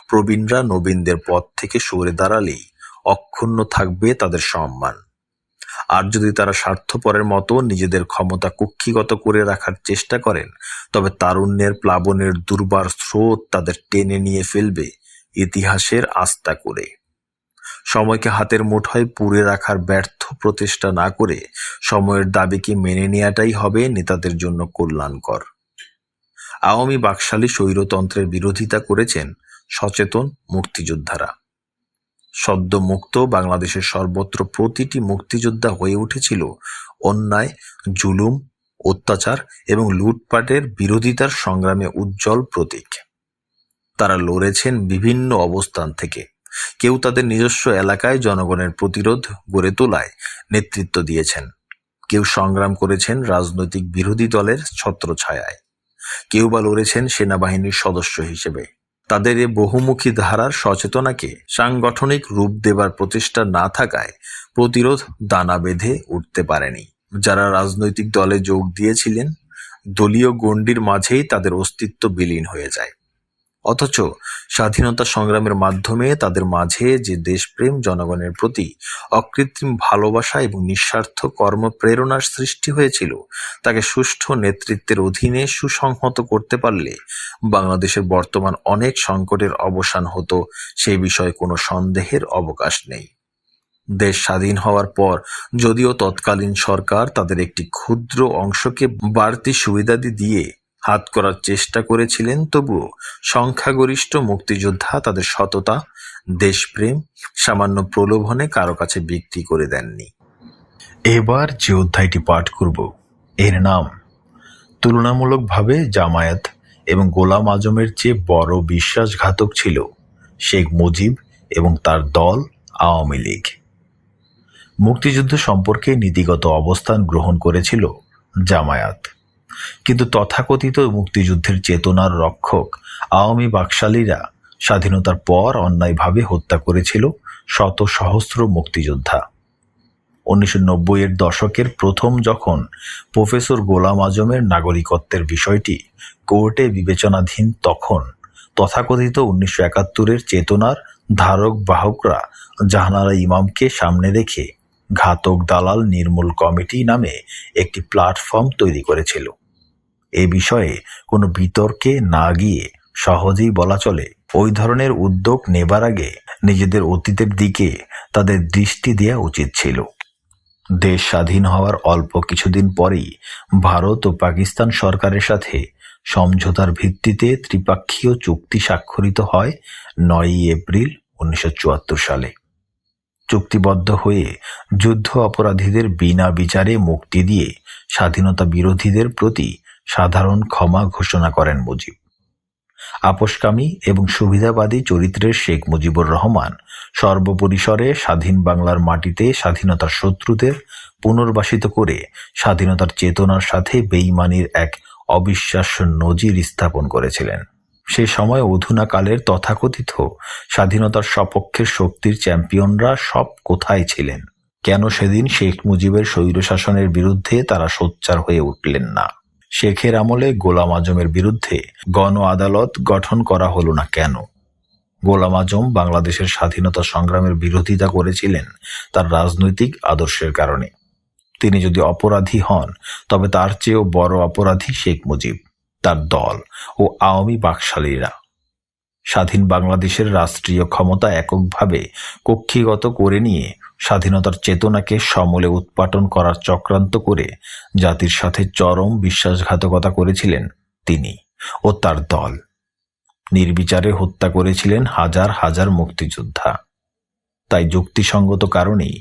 প্রবীণরা নবীনদের পথ থেকে সরে দাঁড়ালেই অক্ষুণ্ণ থাকবে তাদের সম্মান। আর যদি তারা স্বার্থপরের মতো নিজেদের ক্ষমতা কুক্ষিগত করে রাখার চেষ্টা করেন, তবে তারুণ্যের প্লাবনের দুর্বার স্রোত তাদের টেনে নিয়ে ফেলবে ইতিহাসের আস্থা করে। সময়কে হাতের মুঠোয় পুরে রাখার ব্যর্থ প্রচেষ্টা না করে সময়ের দাবিকে মেনে নেওয়াটাই হবে নেতাদের জন্য কল্যাণকর। আওয়ামী বাকশালী স্বৈরতন্ত্রের বিরোধিতা করেছেন সচেতন মুক্তিযোদ্ধারা। সদ্য মুক্ত বাংলাদেশের সর্বত্র প্রতিটি মুক্তিযোদ্ধা হয়ে উঠেছিল অন্যায়, জুলুম, অত্যাচার এবং লুটপাটের বিরোধিতার সংগ্রামে উজ্জ্বল প্রতীক। তারা লড়েছেন বিভিন্ন অবস্থান থেকে। কেউ তাদের নিজস্ব এলাকায় জনগণের প্রতিরোধ গড়ে তোলায় নেতৃত্ব দিয়েছেন, কেউ সংগ্রাম করেছেন রাজনৈতিক বিরোধী দলের ছত্রছায়ায়, কেউ বা লড়েছেন সেনাবাহিনীর সদস্য হিসেবে। তাদের এ বহুমুখী ধারার সচেতনাকে সাংগঠনিক রূপ দেবার প্রচেষ্টা না থাকায় প্রতিরোধ দানা বেঁধে উঠতে পারেনি। যারা রাজনৈতিক দলে যোগ দিয়েছিলেন, দলীয় গণ্ডির মাঝেই তাদের অস্তিত্ব বিলীন হয়ে যায়। অথচ স্বাধীনতা সংগ্রামের মাধ্যমে তাদের মাঝে যে দেশপ্রেম, জনগণের প্রতি অকৃত্রিম ভালোবাসা এবং নিঃস্বার্থ কর্মপ্রেরণার সৃষ্টি হয়েছিল, তাকে সুষ্ঠু নেতৃত্বের অধীনে সুসংহত করতে পারলে বাংলাদেশের বর্তমান অনেক সংকটের অবসান হতো, সেই বিষয়ে কোনো সন্দেহের অবকাশ নেই। দেশ স্বাধীন হওয়ার পর যদিও তৎকালীন সরকার তাদের একটি ক্ষুদ্র অংশকে বাড়তি সুবিধাদি দিয়ে হাত করার চেষ্টা করেছিলেন, তবুও সংখ্যাগরিষ্ঠ মুক্তিযোদ্ধা তাদের সততা, দেশপ্রেম সামান্য প্রলোভনে কারো কাছে বিক্রি করে দেননি। এবার যে অধ্যায়টি পাঠ করব, এর নাম তুলনামূলকভাবে জামায়াত এবং গোলাম আজমের চেয়ে বড় বিশ্বাসঘাতক ছিল শেখ মুজিব এবং তার দল আওয়ামী লীগ। মুক্তিযুদ্ধ সম্পর্কে নীতিগত অবস্থান গ্রহণ করেছিল জামায়াত, কিন্তু তথাকথিত মুক্তিযুদ্ধের চেতনার রক্ষক আওয়ামী বাকশালীরা স্বাধীনতার পর অন্যায়ভাবে হত্যা করেছিল শত সহস্র মুক্তিযোদ্ধা। 1990-এর দশকের প্রথম যখন প্রফেসর গোলাম আজমের নাগরিকত্বের বিষয়টি কোর্টে বিবেচনাধীন, তখন তথাকথিত 1971-এর চেতনার ধারক বাহকরা জাহানারা ইমামকে সামনে রেখে ঘাতক দালাল নির্মূল কমিটি নামে একটি প্ল্যাটফর্ম তৈরি করেছিল। এ বিষয়ে কোনো বিতর্কে না গিয়ে সহজেই বলা চলে, ওই ধরনের উদ্যোগ নেবার আগে নিজেদের অতীতের দিকে তাদের দৃষ্টি দেওয়া উচিত ছিল। দেশ স্বাধীন হওয়ার অল্প কিছুদিন পরেই ভারত ও পাকিস্তান সরকারের সাথে সমঝোতার ভিত্তিতে ত্রিপাক্ষীয় চুক্তি স্বাক্ষরিত হয় 9 এপ্রিল 1974 সালে। চুক্তিবদ্ধ হয়ে যুদ্ধ অপরাধীদের বিনা বিচারে মুক্তি দিয়ে স্বাধীনতা বিরোধীদের প্রতি সাধারণ ক্ষমা ঘোষণা করেন মুজিব। আপোষকামী এবং সুবিধাবাদী চরিত্রের শেখ মুজিবুর রহমান সর্বপরিসরে স্বাধীন বাংলার মাটিতে স্বাধীনতার শত্রুদের পুনর্বাসিত করে স্বাধীনতার চেতনার সাথে বেইমানির এক অবিশ্বাস্য নজির স্থাপন করেছিলেন। সে সময় অধুনাকালের তথাকথিত স্বাধীনতার সপক্ষের শক্তির চ্যাম্পিয়নরা সব কোথায় ছিলেন? কেন সেদিন শেখ মুজিবের স্বৈরশাসনের বিরুদ্ধে তারা সোচ্চার হয়ে উঠলেন না? শেখের আমলে গোলাম আজমের বিরুদ্ধে গণ আদালত গঠন করা হলো না কেন? গোলাম আজম বাংলাদেশের স্বাধীনতা সংগ্রামের বিরোধিতা করেছিলেন তার রাজনৈতিক আদর্শের কারণে। তিনি যদি অপরাধী হন, তবে তার চেয়েও বড় অপরাধী শেখ মুজিব, তার দল ও আওয়ামী বাকশালীরা। স্বাধীন বাংলাদেশের রাষ্ট্রীয় ক্ষমতা এককভাবে কক্ষিগত করে নিয়ে স্বাধীনতার চেতনাকে সমূলে উৎপাটন করার চক্রান্ত করে জাতির সাথে চরম বিশ্বাসঘাতকতা করেছিলেন তিনি ও তার দল। নির্বিচারে হত্যা করেছিলেন হাজার হাজার মুক্তিযোদ্ধা। তাই যুক্তিসঙ্গত কারণেই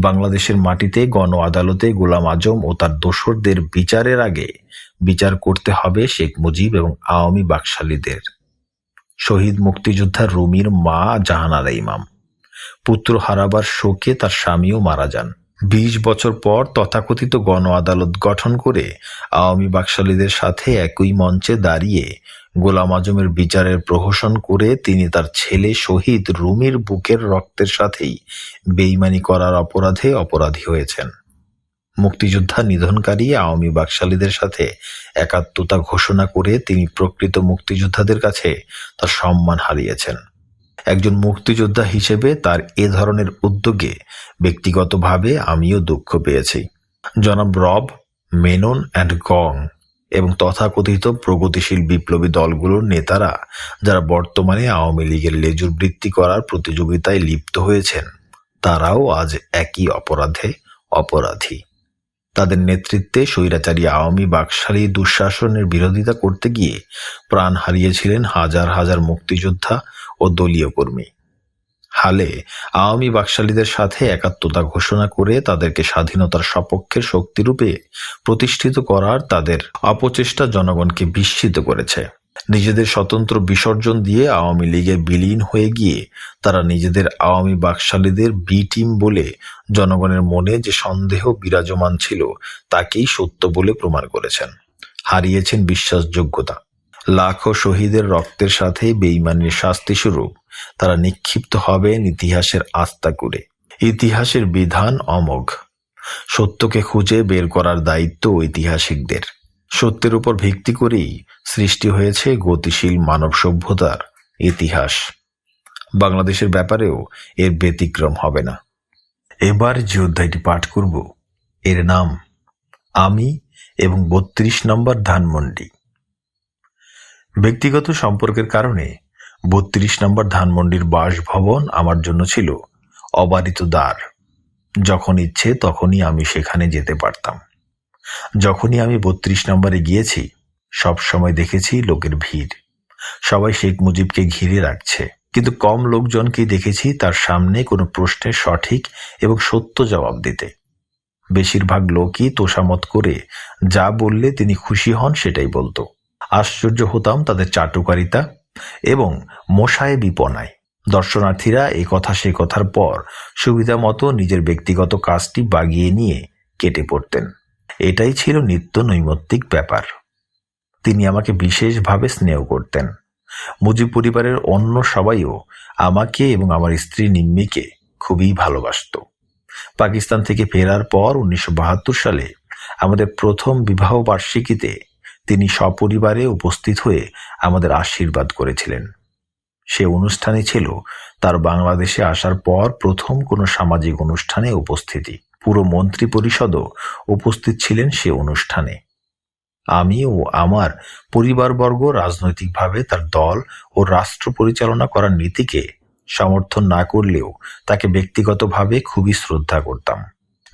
বাংলাদেশের মাটিতে গণ আদালতে গোলাম আজম ও তার দোসরদের বিচারের আগে বিচার করতে হবে শেখ মুজিব এবং আওয়ামী বাকশালীদের। শহীদ মুক্তিযোদ্ধা রুমির মা জাহানারা ইমাম পুত্র হারাবার শোকে তার স্বামীও মারা যান। 20 বছর পর তথাকথিত গণ আদালত গঠন করে আওয়ামী বাকশালীদের সাথে একই মঞ্চে দাঁড়িয়ে গোলাম আজমের বিচারের প্রহসন করে তিনি তার ছেলে শহীদ রুমির বুকের রক্তের সাথেই বেইমানি করার অপরাধে অপরাধী হয়েছেন। মুক্তিযোদ্ধা নিধনকারী আওয়ামী বাকশালীদের সাথে একাত্মতা ঘোষণা করে তিনি প্রকৃত মুক্তিযোদ্ধাদের কাছে তার সম্মান হারিয়েছেন। একজন মুক্তিযোদ্ধা হিসেবে তার এ ধরনের উদ্যোগে ব্যক্তিগতভাবে আমিও দুঃখ পেয়েছি। জনাব রব, মেনন অ্যান্ড গং এবং তথাকথিত প্রগতিশীল বিপ্লবী দলগুলোর নেতারা যারা বর্তমানে আওয়ামী লীগের লেজুর বৃত্তি করার প্রতিযোগিতায় লিপ্ত হয়েছেন, তারাও আজ একই অপরাধে অপরাধী। তাদের নেতৃত্বে স্বৈরাচারী আওয়ামী বাকশালী দুঃশাসনের বিরোধিতা করতে গিয়ে প্রাণ হারিয়েছিলেন হাজার হাজার মুক্তিযোদ্ধা ও দলীয় কর্মী। হালে আওয়ামী বাকশালীদের সাথে একাত্মতা ঘোষণা করে তাদেরকে স্বাধীনতার সপক্ষের শক্তিরূপে প্রতিষ্ঠিত করার তাদের অপচেষ্টা জনগণকে বিস্মিত করেছে। নিজেদের স্বতন্ত্র বিসর্জন দিয়ে আওয়ামী লীগে বিলীন হয়ে গিয়ে তারা নিজেদের আওয়ামী বাকশালীদের বি টিম বলে জনগণের মনে যে সন্দেহ বিরাজমান ছিল তাকেই সত্য বলে প্রমাণ করেছেন। হারিয়েছেন বিশ্বাসযোগ্যতা। লাখো শহীদের রক্তের সাথে বেইমানির শাস্তিস্বরূপ তারা নিক্ষিপ্ত হবেন ইতিহাসের আস্থা করে। ইতিহাসের বিধান অমোঘ। সত্যকে খুঁজে বের করার দায়িত্ব ঐতিহাসিকদের। সত্যের উপর ভিত্তি করেই সৃষ্টি হয়েছে গতিশীল মানব সভ্যতার ইতিহাস। বাংলাদেশের ব্যাপারেও এর ব্যতিক্রম হবে না। এবার যে অধ্যায়টি পাঠ করব, এর নাম আমি এবং 32 নম্বর ধানমন্ডি। ব্যক্তিগত সম্পর্কের কারণে 32 নম্বর ধানমন্ডির বাসভবন আমার জন্য ছিল অবারিত দ্বার। যখন ইচ্ছে তখনই আমি সেখানে যেতে পারতাম। যখনই আমি 32 নম্বরে গিয়েছি, সব সময় দেখেছি লোকের ভিড়। সবাই শেখ মুজিবকে ঘিরে রাখছে, কিন্তু কম লোকজনকেই দেখেছি তার সামনে কোনো প্রশ্নের সঠিক এবং সত্য জবাব দিতে। বেশিরভাগ লোকই তোষামত করে যা বললে তিনি খুশি হন সেটাই বলতো। আশ্চর্য হতাম তাদের চাটুকারিতা এবং মোসায়েবিপনায়। দর্শনার্থীরা এ কথা সে কথার পর সুবিধা মতো নিজের ব্যক্তিগত কাজটি বাগিয়ে নিয়ে কেটে পড়তেন। এটাই ছিল নিত্য নৈমিত্তিক ব্যাপার। তিনি আমাকে বিশেষভাবে স্নেহ করতেন। মুজিব পরিবারের অন্য সবাইও আমাকে এবং আমার স্ত্রী নিম্মিকে খুবই ভালোবাসত। পাকিস্তান থেকে ফেরার পর 1972 সালে আমাদের প্রথম বিবাহ বার্ষিকীতে তিনি সপরিবারে উপস্থিত হয়ে আমাদের আশীর্বাদ করেছিলেন। সে অনুষ্ঠানই ছিল তার বাংলাদেশে আসার পর প্রথম কোনো সামাজিক অনুষ্ঠানে উপস্থিতি। পুরো মন্ত্রী পরিষদও উপস্থিত ছিলেন সে অনুষ্ঠানে। আমি ও আমার পরিবারবর্গ রাজনৈতিকভাবে তার দল ও রাষ্ট্র পরিচালনা করার নীতিকে সমর্থন না করলেও তাকে ব্যক্তিগতভাবে খুবই শ্রদ্ধা করতাম।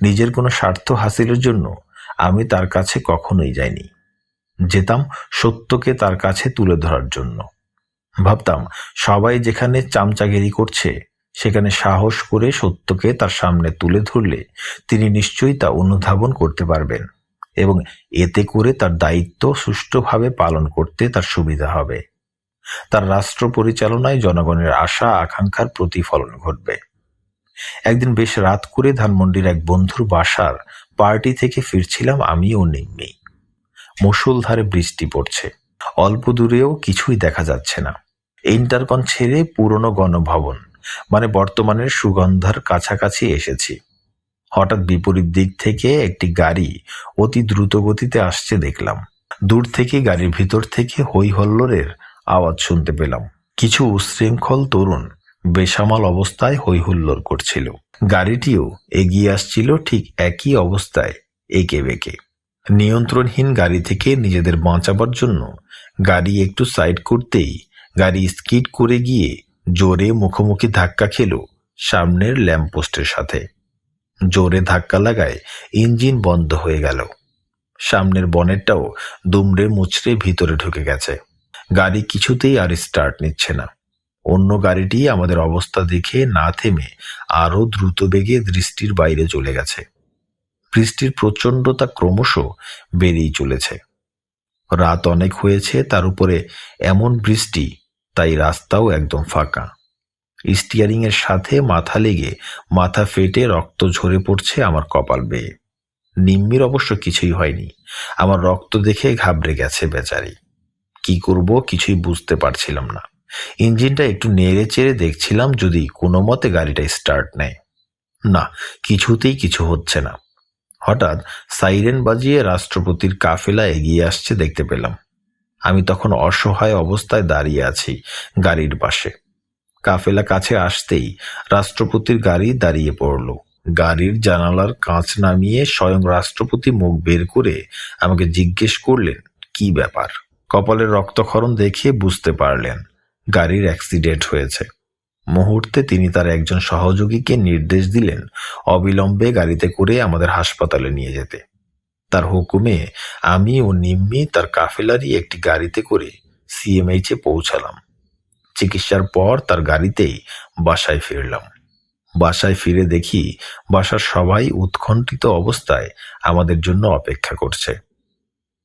নিজের কোনো স্বার্থ হাসিলের জন্য আমি তার কাছে কখনোই যাইনি। যেতাম সত্যকে তার কাছে তুলে ধরার জন্য। ভাবতাম সবাই যেখানে চামচাগিরি করছে সেখানে সাহস করে সত্যকে তার সামনে তুলে ধরলে তিনি নিশ্চয়ই তা অনুধাবন করতে পারবেন এবং এতে করে তার দায়িত্ব সুষ্ঠুভাবে পালন করতে তার সুবিধা হবে। তার রাষ্ট্র পরিচালনায় জনগণের আশা আকাঙ্ক্ষার প্রতিফলন ঘটবে। একদিন বেশ রাত করে ধানমন্ডির এক বন্ধুর বাসার পার্টি থেকে ফিরছিলাম আমি ও নিম্মি। মুষলধারে বৃষ্টি পড়ছে, অল্প দূরেও কিছুই দেখা যাচ্ছে না। ইন্টারকন ছেড়ে পুরনো গণভবন মানে বর্তমানের সুগন্ধার কাছাকাছি এসেছি। হঠাৎ বিপরীত দিক থেকে একটি গাড়ি অতি দ্রুত গতিতে আসছে দেখলাম। দূর থেকে গাড়ির ভিতর থেকে হই হল্লোড়ের আওয়াজ শুনতে পেলাম। কিছু উশৃঙ্খল তরুণ বেসামাল অবস্থায় হই হুল্লোড় করছিল। গাড়িটিও এগিয়ে আসছিল ঠিক একই অবস্থায় এঁকে বেঁকে। নিয়ন্ত্রণহীন গাড়ি থেকে নিজেদের বাঁচাবার জন্য গাড়ি একটু সাইড করতেই গাড়ি স্কিড করে গিয়ে জোরে মুখোমুখি ধাক্কা খেল সামনের ল্যাম্পপোস্টের সাথে। জোরে ধাক্কা লাগায় ইঞ্জিন বন্ধ হয়ে গেল। সামনের বনেটটাও দুমড়ে মুচড়ে ভিতরে ঢুকে গেছে। গাড়ি কিছুতেই আর স্টার্ট নিচ্ছে না। অন্য গাড়িটি আমাদের অবস্থা দেখে না থেমে আরো দ্রুত বেগে দৃষ্টির বাইরে চলে গেছে। বৃষ্টির প্রচণ্ডতা ক্রমশ বেড়েই চলেছে। রাত অনেক হয়েছে, তার উপরে এমন বৃষ্টি, তাই রাস্তাও একদম ফাঁকা। স্টিয়ারিং এর সাথে মাথা লেগে মাথা ফেটে রক্ত ঝরে পড়ছে আমার কপাল বেয়ে। নিম্মির অবশ্য কিছুই হয়নি। আমার রক্ত দেখে ঘাবড়ে গেছে বেচারি। কি করব কিছুই বুঝতে পারছিলাম না। ইঞ্জিনটা একটু নেড়ে চেড়ে দেখছিলাম যদি কোনো মতে গাড়িটা স্টার্ট নেয়। না, কিছুতেই কিছু হচ্ছে না। হঠাৎ সাইরেন বাজিয়ে রাষ্ট্রপতির কাফেলা এগিয়ে আসছে দেখতে পেলাম। আমি তখন অসহায় অবস্থায় দাঁড়িয়ে আছি গাড়ির পাশে। কাফেলা কাছে আসতেই রাষ্ট্রপতির গাড়ি দাঁড়িয়ে পড়ল। গাড়ির জানালার কাঁচ নামিয়ে স্বয়ং রাষ্ট্রপতি মুখ বের করে আমাকে জিজ্ঞেস করলেন কি ব্যাপার। কপালের রক্তক্ষরণ দেখে বুঝতে পারলেন গাড়ির অ্যাক্সিডেন্ট হয়েছে। মুহূর্তে তিনি তার একজন সহযোগীকে নির্দেশ দিলেন অবিলম্বে গাড়িতে করে আমাদের হাসপাতালে নিয়ে যেতে। তার হুকুমে আমি ও নিম্মি তার কাফেলারই একটি গাড়িতে করে সিএমএইচে পৌঁছালাম। চিকিৎসার পর তার গাড়িতেই বাসায় ফিরলাম। বাসায় ফিরে দেখি বাসার সবাই উৎকণ্ঠিত অবস্থায় আমাদের জন্য অপেক্ষা করছে।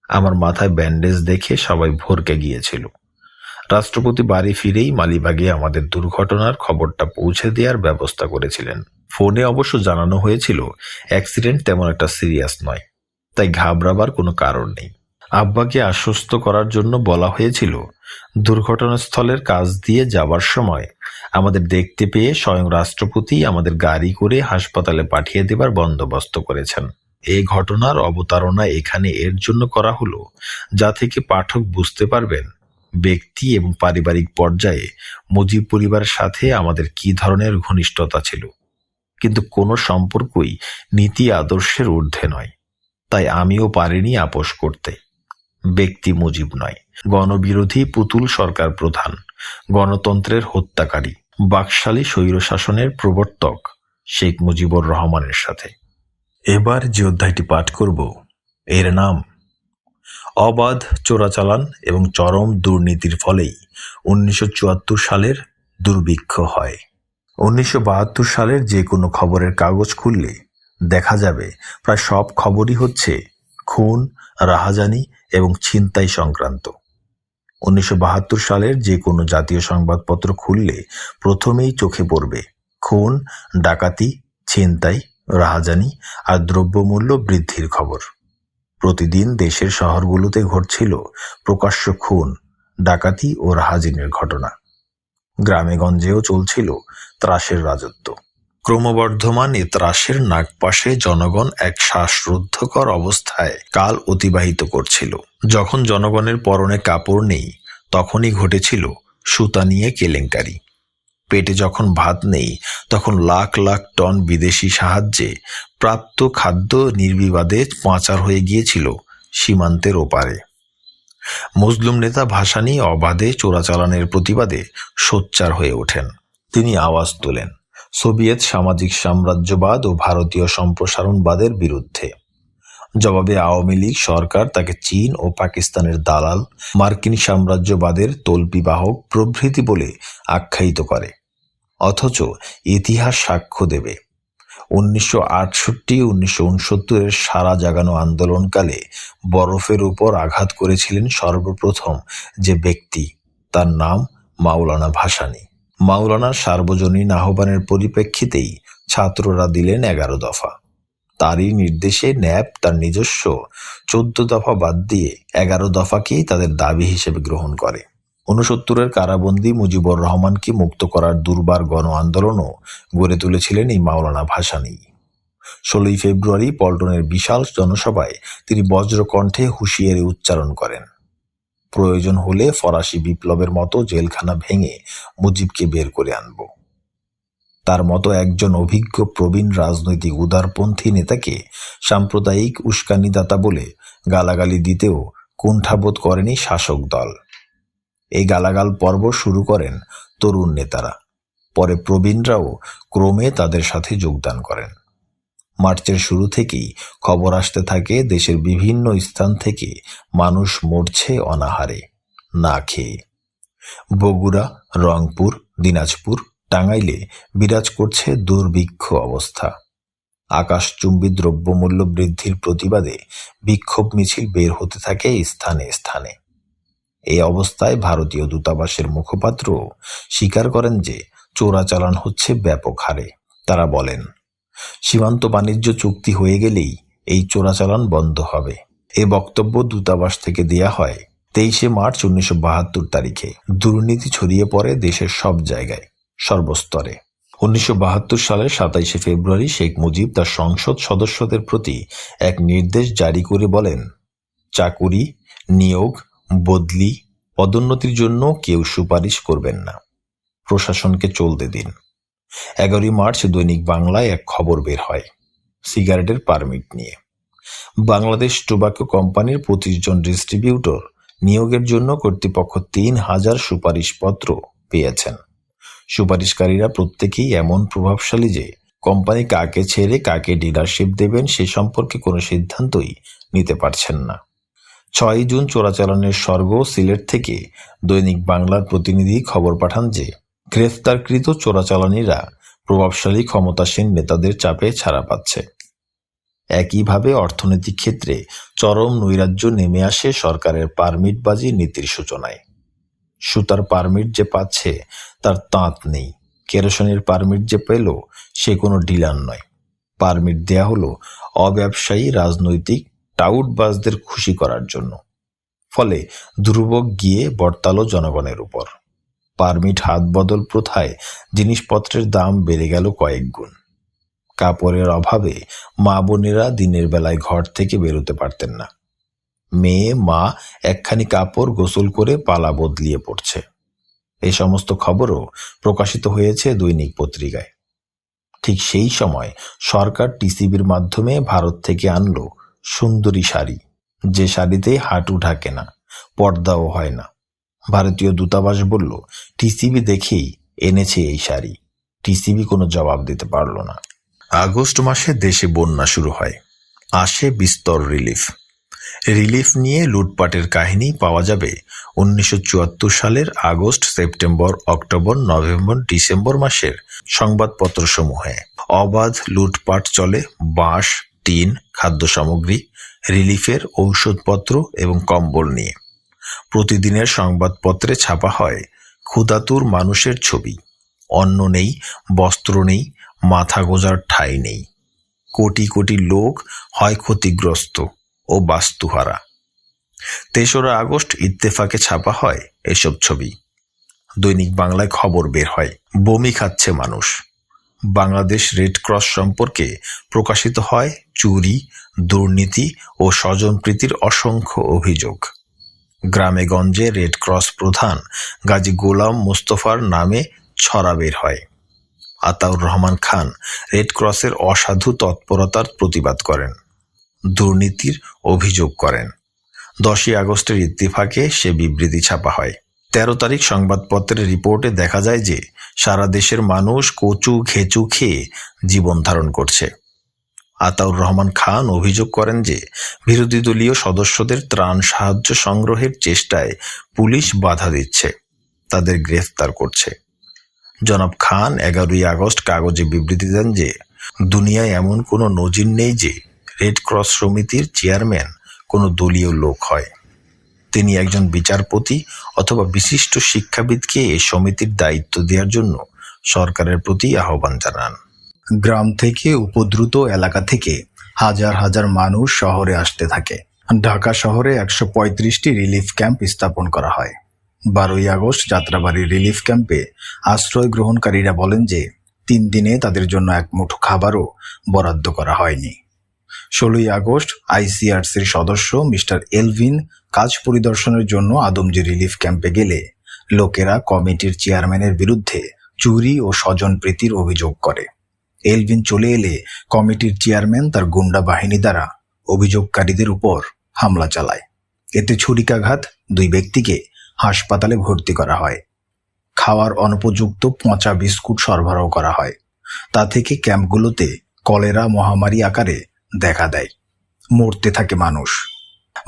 আমার মাথায় ব্যান্ডেজ দেখে সবাই ভরকে গিয়েছিল। রাষ্ট্রপতি বাড়ি ফিরেই মালিবাগে আমাদের দুর্ঘটনার খবরটা পৌঁছে দেওয়ার ব্যবস্থা করেছিলেন। ফোনে অবশ্য জানানো হয়েছিল অ্যাক্সিডেন্ট তেমন একটা সিরিয়াস নয়, তাই ঘাবড়াবার কোনো কারণ নেই। আব্বাকে আশ্বস্ত করার জন্য বলা হয়েছিল দুর্ঘটনাস্থলের কাছ দিয়ে যাবার সময় আমাদের দেখতে পেয়ে স্বয়ং রাষ্ট্রপতি আমাদের গাড়ি করে হাসপাতালে পাঠিয়ে দেবার বন্দোবস্ত করেছেন। এই ঘটনার অবতারণা এখানে এর জন্য করা হলো যা থেকে পাঠক বুঝতে পারবেন ব্যক্তি এবং পারিবারিক পর্যায়ে মুজিব পরিবারের সাথে আমাদের কি ধরনের ঘনিষ্ঠতা ছিল, কিন্তু কোনো সম্পর্কই নীতি আদর্শের ঊর্ধ্বে নয়। তাই আমিও পারিনি আপোষ করতে। ব্যক্তি মুজিব নয়, গণবিরোধী পুতুল সরকার প্রধান, গণতন্ত্রের হত্যাকারী, বাকশালী স্বৈরশাসনের প্রবর্তক শেখ মুজিবুর রহমানের সাথে। এবার যে অধ্যায়টি পাঠ করব এর নাম অবাধ চোরাচালান এবং চরম দুর্নীতির ফলেই 1974 সালের দুর্ভিক্ষ হয়। 1972 সালের যে কোনো খবরের কাগজ খুললে দেখা যাবে প্রায় সব খবরই হচ্ছে খুন, রাহাজানি এবং ছিনতাই সংক্রান্ত। 1972 সালের যে কোনো জাতীয় সংবাদপত্র খুললে প্রথমেই চোখে পড়বে খুন, ডাকাতি, ছিনতাই, রাহাজানি আর দ্রব্যমূল্য বৃদ্ধির খবর। প্রতিদিন দেশের শহরগুলোতে ঘটছিল প্রকাশ্য খুন, ডাকাতি ও রাহাজানির ঘটনা। গ্রামে গঞ্জেও চলছিল ত্রাসের রাজত্ব। ক্রমবর্ধমান এ ত্রাসের নাগপাশে জনগণ এক শ্বাসরুদ্ধকর অবস্থায় কাল অতিবাহিত করছিল। যখন জনগণের পরনে কাপড় নেই, তখনই ঘটেছিল সুতা নিয়ে কেলেঙ্কারি। পেটে যখন ভাত নেই, তখন লাখ লাখ টন বিদেশি সাহায্যে প্রাপ্ত খাদ্য নির্বিবাদে পাচার হয়ে গিয়েছিল সীমান্তের ওপারে। মুসলিম নেতা ভাসানী অবাধে চোরাচালানের প্রতিবাদে সোচ্চার হয়ে ওঠেন। তিনি আওয়াজ তোলেন সোভিয়েত সামাজিক সাম্রাজ্যবাদ ও ভারতীয় সম্প্রসারণবাদের বিরুদ্ধে। জবাবে আওয়ামী লীগ সরকার তাকে চীন ও পাকিস্তানের দালাল, মার্কিন সাম্রাজ্যবাদের তল্পিবাহক প্রভৃতি বলে আখ্যায়িত করে। অথচ ইতিহাস সাক্ষ্য দেবে 1968-1969 সারা জাগানো আন্দোলনকালে বরফের উপর আঘাত করেছিলেন সর্বপ্রথম যে ব্যক্তি, তার নাম মাওলানা ভাসানী। মাওলানার সার্বজনীন আহ্বানের পরিপ্রেক্ষিতেই ছাত্ররা দিলেন 11 দফা। তারই নির্দেশে ন্যাপ তার নিজস্ব 14 দফা বাদ দিয়ে 11 দফাকেই তাদের দাবি হিসেবে গ্রহণ করে। 69-এর কারাবন্দী মুজিবুর রহমানকে মুক্ত করার দুর্বার গণ আন্দোলনও গড়ে তুলেছিলেন এই মাওলানা ভাসানী। 16 ফেব্রুয়ারি পল্টনের বিশাল জনসভায় তিনি বজ্রকণ্ঠে হুঁশিয়ারি উচ্চারণ করেন, প্রয়োজন হলে ফরাসি বিপ্লবের মতো জেলখানা ভেঙে মুজিবকে বের করে আনব। তার মতো একজন অভিজ্ঞ প্রবীণ রাজনৈতিক উদারপন্থী নেতাকে সাম্প্রদায়িক উস্কানিদাতা বলে গালাগালি দিতেও কুণ্ঠাবোধ করেনি শাসক দল। এই গালাগাল পর্ব শুরু করেন তরুণ নেতারা, পরে প্রবীণরাও ক্রমে তাদের সাথে যোগদান করেন। মার্চের শুরু থেকেই খবর আসতে থাকে দেশের বিভিন্ন স্থান থেকে মানুষ মরছে অনাহারে, না খেয়ে। বগুড়া, রংপুর, দিনাজপুর, টাঙ্গাইলে বিরাজ করছে দুর্ভিক্ষ অবস্থা। আকাশচুম্বী দ্রব্যমূল্য বৃদ্ধির প্রতিবাদে বিক্ষোভ মিছিল বের হতে থাকে স্থানে স্থানে। এই অবস্থায় ভারতীয় দূতাবাসের মুখপাত্র স্বীকার করেন যে চোরাচালান হচ্ছে ব্যাপক হারে। তারা বলেন, সীমান্ত বাণিজ্য চুক্তি হয়ে গেলেই এই চোরাচালান বন্ধ হবে। এ বক্তব্য দূতাবাস থেকে দেয়া হয় 23 মার্চ 1972 তারিখে। দুর্নীতি ছড়িয়ে পড়ে দেশের সব জায়গায়, সর্বস্তরে। 1972 সালের 27 ফেব্রুয়ারি শেখ মুজিব তার সংসদ সদস্যদের প্রতি এক নির্দেশ জারি করে বলেন, চাকুরি, নিয়োগ, বদলি, পদোন্নতির জন্য কেউ সুপারিশ করবেন না, প্রশাসনকে চলতে দিন। 11 মার্চ দৈনিক বাংলায় এক খবর বের হয় সিগারেটের পারমিট নিয়ে। বাংলাদেশ টোবাকো কোম্পানির 25 জন ডিস্ট্রিবিউটর নিয়োগের জন্য কর্তৃপক্ষ 3000 সুপারিশপত্র পেয়েছেন। সুপারিশকারীরা প্রত্যেকেই এমন প্রভাবশালী যে কোম্পানি কাকে ছেড়ে কাকে ডিলারশিপ দেবেন সে সম্পর্কে কোনো সিদ্ধান্তই নিতে পারছেন না। 6 জুন চোরাচালানের স্বর্গ সিলেট থেকে দৈনিক বাংলার প্রতিনিধি খবর পাঠান যে গ্রেফতারকৃত চোরাচালানিরা প্রভাবশালী ক্ষমতাসীন নেতাদের চাপে ছাড়া পাচ্ছে। একইভাবে অর্থনৈতিক ক্ষেত্রে চরম নৈরাজ্য নেমে আসে সরকারের পারমিটবাজি নীতির সূচনায়। সুতার পারমিট যে পাচ্ছে তার তাঁত নেই, কেরোসিনের পারমিট যে পেল সে কোনো ডিলার নয়। পারমিট দেয়া হলো অব্যবসায়ী রাজনৈতিক টাউটবাজদের খুশি করার জন্য। ফলে দুর্ভোগ গিয়ে বর্তালো জনগণের উপর। পারমিট হাত বদল প্রথায় জিনিসপত্রের দাম বেড়ে গেল কয়েক গুণ। কাপড়ের অভাবে মা বোনেরা দিনের বেলায় ঘর থেকে বেরোতে পারতেন না। মেয়ে মা একখানি কাপড় গোসল করে পালা বদলিয়ে পড়ছে। এই সমস্ত খবরও প্রকাশিত হয়েছে দৈনিক পত্রিকায়। ঠিক সেই সময় সরকার টিসিবির মাধ্যমে ভারত থেকে আনলো সুন্দরী শাড়ি, যে শাড়িতে হাঁটু ঢাকে না, পর্দাও হয় না। ভারতীয় দূতাবাস বলল টিসিবি দেখেই এনেছে এই শাড়ি। টিসিবি কোনো জবাব দিতে পারল না। আগস্ট মাসে দেশে বন্যা শুরু হয়। আসে বিস্তর রিলিফ নিয়ে লুটপাটের কাহিনী পাওয়া যাবে 1974 সালের August, September, October, November, December মাসের সংবাদপত্রসমূহে। অবাধ লুটপাট চলে বাঁশ, টিন, খাদ্য সামগ্রী, রিলিফের ঔষধপত্র এবং কম্বল নিয়ে। প্রতিদিনের সংবাদপত্রে ছাপা হয় ক্ষুধাতুর মানুষের ছবি। অন্ন নেই, বস্ত্র নেই, মাথা গোঁজার ঠাঁই নেই। কোটি কোটি লোক হয় ক্ষতিগ্রস্ত ও বাস্তুহারা। ৩রা আগস্ট ইত্তেফাকে ছাপা হয় এসব ছবি। দৈনিক বাংলায় খবর বের হয়, বমি খাচ্ছে মানুষ। বাংলাদেশ রেড ক্রস সম্পর্কে প্রকাশিত হয় চুরি, দুর্নীতি ও স্বজনপ্রীতির অসংখ্য অভিযোগ। গ্রামে গঞ্জে রেড ক্রস প্রধান গাজী গোলাম মোস্তফার নামে ছড়া বের হয়। আতাউর রহমান খান রেড ক্রসের অসাধু তৎপরতার প্রতিবাদ করেন, দুর্নীতির অভিযোগ করেন। 10ই আগস্টের ইত্তেফাকে সে বিবৃতি ছাপা হয়। 13 তারিখ সংবাদপত্রের রিপোর্টে দেখা যায় যে সারা দেশের মানুষ কচু ঘেঁচু খেয়ে জীবন ধারণ করছে। আতাউর রহমান খান অভিযোগ করেন যে বিরোধী দলীয় সদস্যদের ত্রাণ সাহায্য সংগ্রহের চেষ্টায় পুলিশ বাধা দিচ্ছে, তাদের গ্রেফতার করছে। জনাব খান 11ই আগস্ট কাগজে বিবৃতি দেন যে দুনিয়ায় এমন কোনো নজির নেই যে রেড ক্রস সমিতির চেয়ারম্যান কোনো দলীয় লোক হয়। তিনি একজন বিচারপতি অথবা বিশিষ্ট শিক্ষাবিদকে এই সমিতির দায়িত্ব দেওয়ার জন্য সরকারের প্রতি আহ্বান জানান। গ্রাম থেকে উপদ্রুত এলাকা থেকে হাজার হাজার মানুষ শহরে আসতে থাকে। ঢাকা শহরে 135টি রিলিফ ক্যাম্প স্থাপন করা হয়। 12ই আগস্ট যাত্রাবাড়ি রিলিফ ক্যাম্পে আশ্রয় গ্রহণকারীরা বলেন যে 3 দিনে তাদের জন্য এক মুঠো খাবারও বরাদ্দ করা হয়নি। 16ই আগস্ট আইসিআরসির সদস্য মিস্টার এলভিন কাজ পরিদর্শনের জন্য আদমজী রিলিফ ক্যাম্পে গেলে লোকেরা কমিটির চেয়ারম্যানের বিরুদ্ধে চুরি ও স্বজনপ্রীতির অভিযোগ করে। এলভিন চলে এলে কমিটির চেয়ারম্যান তার গুন্ডা বাহিনী দ্বারা অভিযোগকারীদের উপর হামলা চালায়। এতে ছুরিকাঘাত 2 ব্যক্তিকে হাসপাতালে ভর্তি করা হয়। খাওয়ার অনুপযুক্ত পচা বিস্কুট সরবরাহ করা হয়। তা থেকে ক্যাম্পগুলোতে কলেরা মহামারী আকারে দেখা দেয়। মরতে থাকে মানুষ।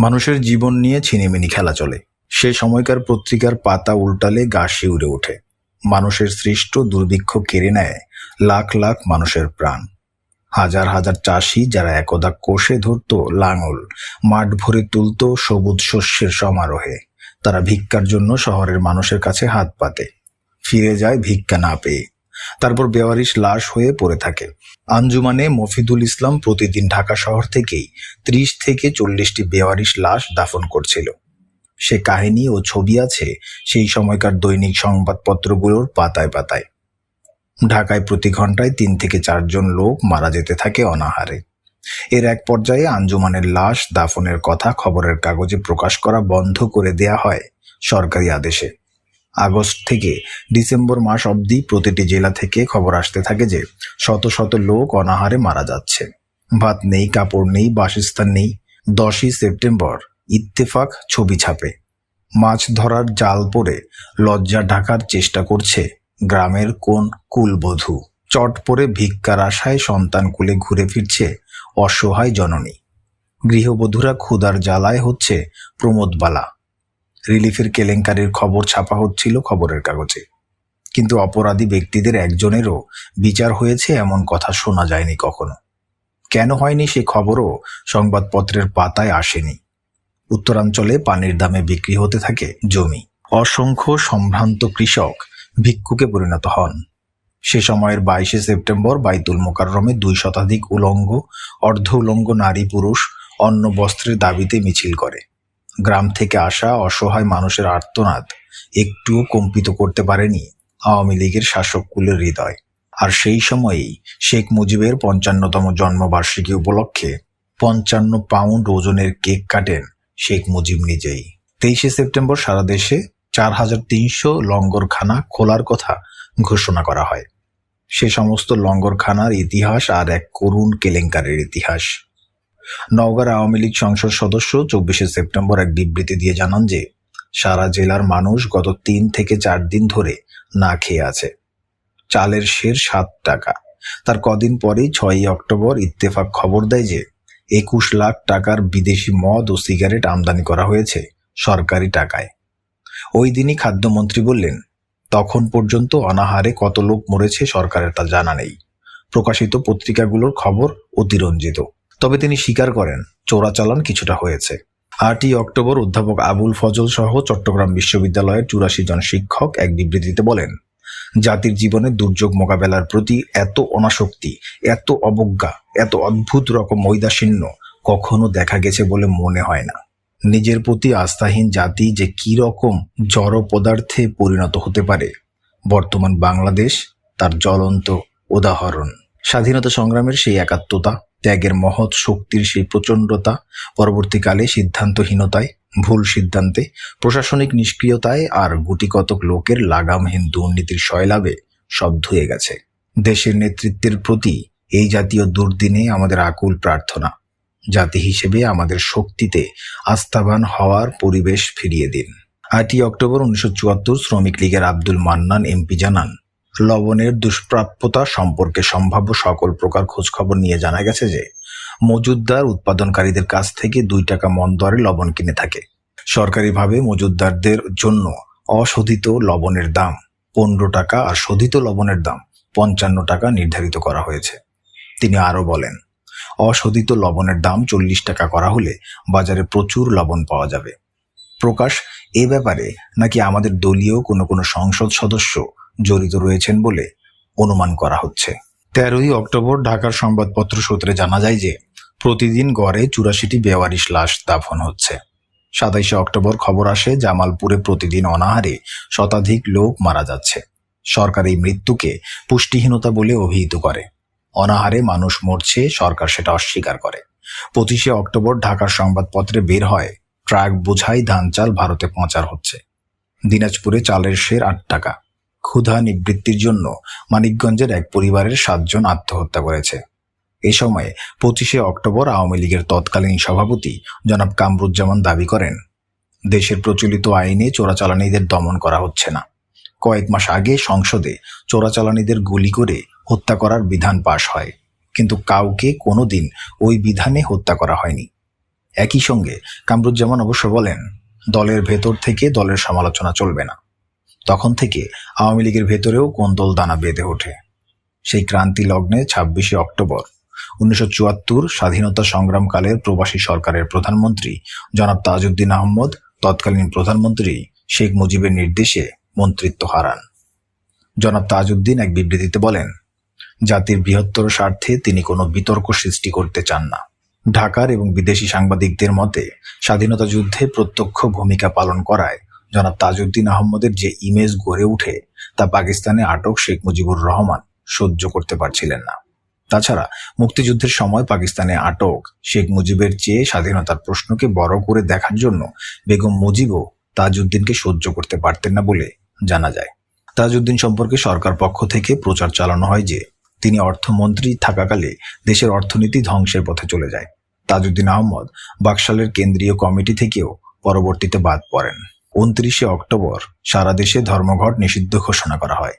মানুষের জীবন নিয়ে ছিনিমিনি খেলা চলে। সে সময়কার পত্রিকার পাতা উল্টালে গা শিউরে ওঠে। মানুষের সৃষ্ট দুর্ভিক্ষ কেড়ে নেয় লাখ লাখ মানুষের প্রাণ। হাজার হাজার চাষি যারা একদা কোষে ধরত লাঙল, মাঠ ভরে তুলত সবুজ শস্যের সমারোহে, তারা ভিক্ষার জন্য শহরের মানুষের কাছে হাত পাতে, ফিরে যায় ভিক্ষা না পেয়ে। তারপর বেওয়ারিশ লাশ হয়ে পড়ে থাকে। আঞ্জুমানে মফিদুল ইসলাম প্রতিদিন ঢাকা শহর থেকেই 30 থেকে 40টি বেওয়ারিশ লাশ দাফন করছিল। সে কাহিনী ও ছবি আছে সেই সময়কার দৈনিক সংবাদপত্রগুলোর পাতায় পাতায়। ঢাকায় প্রতি ঘন্টায় 3 থেকে 4 জন লোক মারা যেতে থাকে অনাহারে। এর এক পর্যায়ে আঞ্জুমানের লাশ দাফনের কথা খবরের কাগজে প্রকাশ করা বন্ধ করে দেয়া হয় সরকারি আদেশে। আগস্ট থেকে ডিসেম্বর মাস অবধি প্রতিটি জেলা থেকে খবর আসতে থাকে যে শত শত লোক অনাহারে মারা যাচ্ছে। ভাত নেই, কাপড় নেই, বাসস্থান নেই। 10ই সেপ্টেম্বর ইত্তেফাক ছবি ছাপে। মাছ ধরার জাল পরে লজ্জা ঢাকার চেষ্টা করছে গ্রামের কোন কুলবধূ। চট পরে ভিক্ষার আশায় সন্তান কুলে ঘুরে ফিরছে অসহায় জননী। গৃহবধূরা ক্ষুধার জ্বালায় হচ্ছে প্রমোদবালা। রিলিফের কেলেঙ্কারির খবর ছাপা হচ্ছিল খবরের কাগজে, কিন্তু অপরাধী ব্যক্তিদের একজনেরও বিচার হয়েছে এমন কথা শোনা যায়নি কখনো। কেন হয়নি সে খবরও সংবাদপত্রের পাতায় আসেনি। উত্তরাঞ্চলে পানির দামে বিক্রি হতে থাকে জমি। অসংখ্য সম্ভ্রান্ত কৃষক ভিক্ষুকে পরিণত হন। সে সময়ের 22শে সেপ্টেম্বর বাইতুল মোকাররমে 2 শতাধিক উলঙ্গ, অর্ধ উলঙ্গ নারী পুরুষ অন্ন বস্ত্রের দাবিতে মিছিল করে। গ্রাম থেকে আসা অসহায় মানুষের আর্তনাদ একটুও কম্পিত করতে পারেনি আওয়ামী লীগের শাসককুলের হৃদয়। আর সেই সময়েই শেখ মুজিবের 55তম জন্মবার্ষিকী উপলক্ষে 55 পাউন্ড ওজনের কেক কাটেন শেখ মুজিব নিজেই। 23শে সেপ্টেম্বর সারা দেশে 4300 লঙ্গরখানা খোলার কথা ঘোষণা করা হয়। সে সমস্ত লঙ্গরখানার ইতিহাস আর এক করুণ কেলেঙ্কারির ইতিহাস। নওগাঁর আওয়ামী লীগ সংসদ সদস্য 24শে সেপ্টেম্বর এক বিবৃতি দিয়ে জানান যে সারা জেলার মানুষ গত 3 থেকে 4 দিন ধরে না খেয়ে আছে। চালের সের 7 টাকা। তার কদিন পরেই 6ই অক্টোবর ইত্তেফাক খবর দেয় যে 21 লাখ টাকার বিদেশি মদ ও সিগারেট আমদানি করা হয়েছে সরকারি টাকায়। ওই দিনই খাদ্যমন্ত্রী বললেন, তখন পর্যন্ত অনাহারে কত লোক মরেছে সরকারের তা জানা নেই। প্রকাশিত পত্রিকাগুলোর খবর অতিরঞ্জিত। তবে তিনি স্বীকার করেন চোরাচালান কিছুটা হয়েছে। 8ই অক্টোবর অধ্যাপক আবুল ফজল সহ চট্টগ্রাম বিশ্ববিদ্যালয়ের 84 জন শিক্ষক এক বিবৃতিতে বলেন, জাতির জীবনে দুর্যোগ মোকাবেলার প্রতি এত অনাসক্তি, এত অবজ্ঞা, এত অদ্ভুত রকম ঔদাসীন্য কখনো দেখা গেছে বলে মনে হয় না। নিজের প্রতি আস্থাহীন জাতি যে কি রকম জড় পদার্থে পরিণত হতে পারে, বর্তমান বাংলাদেশ তার জ্বলন্ত উদাহরণ। স্বাধীনতা সংগ্রামের সেই একাত্মতা, ত্যাগের মহৎ শক্তির সেই প্রচণ্ডতা পরবর্তীকালে সিদ্ধান্তহীনতায়, ভুল সিদ্ধান্তে, প্রশাসনিক নিষ্ক্রিয়তায় আর গুটিকতক লোকের লাগামহীন দুর্নীতির সয়লাবে সব ধুয়ে গেছে। দেশের নেতৃত্বের প্রতি এই জাতীয় দুর্দিনে আমাদের আকুল প্রার্থনা, জাতি হিসেবে আমাদের শক্তিতে আস্থাবান হওয়ার পরিবেশ ফিরিয়ে দিন। 8ই অক্টোবর 1974 শ্রমিক লীগের আব্দুল মান্নান এমপি জানান, লবণের দুষ্প্রাপ্যতা সম্পর্কে সম্ভাব্য সকল প্রকার খোঁজখবর নিয়ে জানা গেছে যে মজুতদার উৎপাদনকারীদের কাছ থেকে 2 টাকা মণ দরে লবণ কিনে থাকে। সরকারিভাবে মজুতদারদের জন্য অশোধিত লবণের দাম 15 টাকা আর শোধিত লবণের দাম 55 টাকা নির্ধারিত করা হয়েছে। তিনি আরও বলেন, অশোধিত লবণের দাম 40 টাকা করা হলে বাজারে প্রচুর লবণ পাওয়া যাবে। প্রকাশ এ ব্যাপারে নাকি আমাদের দলীয় কোনো সংসদ সদস্য জড়িত রয়েছেন বলে অনুমান করা হচ্ছে। 13ই অক্টোবর ঢাকার সংবাদপত্র সূত্রে জানা যায় যে প্রতিদিন গড়ে 84টি বেওয়ারিশ লাশ দাফন হচ্ছে। 27শে অক্টোবর খবর আসে জামালপুরে প্রতিদিন অনাহারে শতাধিক লোক মারা যাচ্ছে। সরকার এই মৃত্যুকে পুষ্টিহীনতা বলে অভিহিত করে। অনাহারে মানুষ মরছে, সরকার সেটা অস্বীকার করে। 25শে অক্টোবর ঢাকার সংবাদপত্রে বের হয় ট্রাক বোঝাই ধান চাল ভারতে পাচার হচ্ছে। দিনাজপুরে চালের সের 8 টাকা। ক্ষুধা নিবৃত্তির জন্য মানিকগঞ্জের এক পরিবারের 7 জন আত্মহত্যা করেছে। এ সময়ে 25শে অক্টোবর আওয়ামী লীগের তৎকালীন সভাপতি জনাব কামরুজ্জামান দাবি করেন, দেশের প্রচলিত আইনে চোরাচালানিদের দমন করা হচ্ছে না। কয়েক মাস আগে সংসদে চোরাচালানিদের গুলি করে হত্যা করার বিধান পাশ হয়, কিন্তু কাউকে কোনোদিন ওই বিধানে হত্যা করা হয়নি। একই সঙ্গে কামরুজ্জামান অবশ্য বলেন, দলের ভেতর থেকে দলের সমালোচনা চলবে না। তখন থেকে আওয়ামী লীগের ভেতরেও কোন্দল দানা বেঁধে ওঠে। সেই ক্রান্তি লগ্নে 26শে অক্টোবর 1974 স্বাধীনতা সংগ্রামকালের প্রবাসী সরকারের প্রধানমন্ত্রী জনাব তাজউদ্দিন আহমদ তৎকালীন প্রধানমন্ত্রী শেখ মুজিবের নির্দেশে মন্ত্রিত্ব হারান। জনাব তাজউদ্দিন এক বিবৃতিতে বলেন, জাতির বৃহত্তর স্বার্থে তিনি কোনো বিতর্ক সৃষ্টি করতে চান না। ঢাকার এবং বিদেশি সাংবাদিকদের মতে স্বাধীনতা যুদ্ধে প্রত্যক্ষ ভূমিকা পালন করায় জনাব তাজউদ্দিন আহমদের যে ইমেজ গড়ে উঠে তা পাকিস্তানে আটক শেখ মুজিবুর রহমান সহ্য করতে পারছিলেন না। তাছাড়া মুক্তিযুদ্ধের সময় পাকিস্তানে আটক শেখ মুজিবের চেয়ে স্বাধীনতার প্রশ্নকে বড় করে দেখার জন্য বেগম মুজিবও তাজউদ্দিনকে সহ্য করতে পারতেন না বলে জানা যায়। তাজউদ্দিন সম্পর্কে সরকার পক্ষ থেকে প্রচার চালানো হয় যে তিনি অর্থমন্ত্রী থাকাকালে দেশের অর্থনীতি ধ্বংসের পথে চলে যায়। তাজউদ্দিন আহমদ বাকশালের কেন্দ্রীয় কমিটি থেকেও পরবর্তীতে বাদ পড়েন। 29শে অক্টোবর সারা দেশে ধর্মঘট নিষিদ্ধ ঘোষণা করা হয়।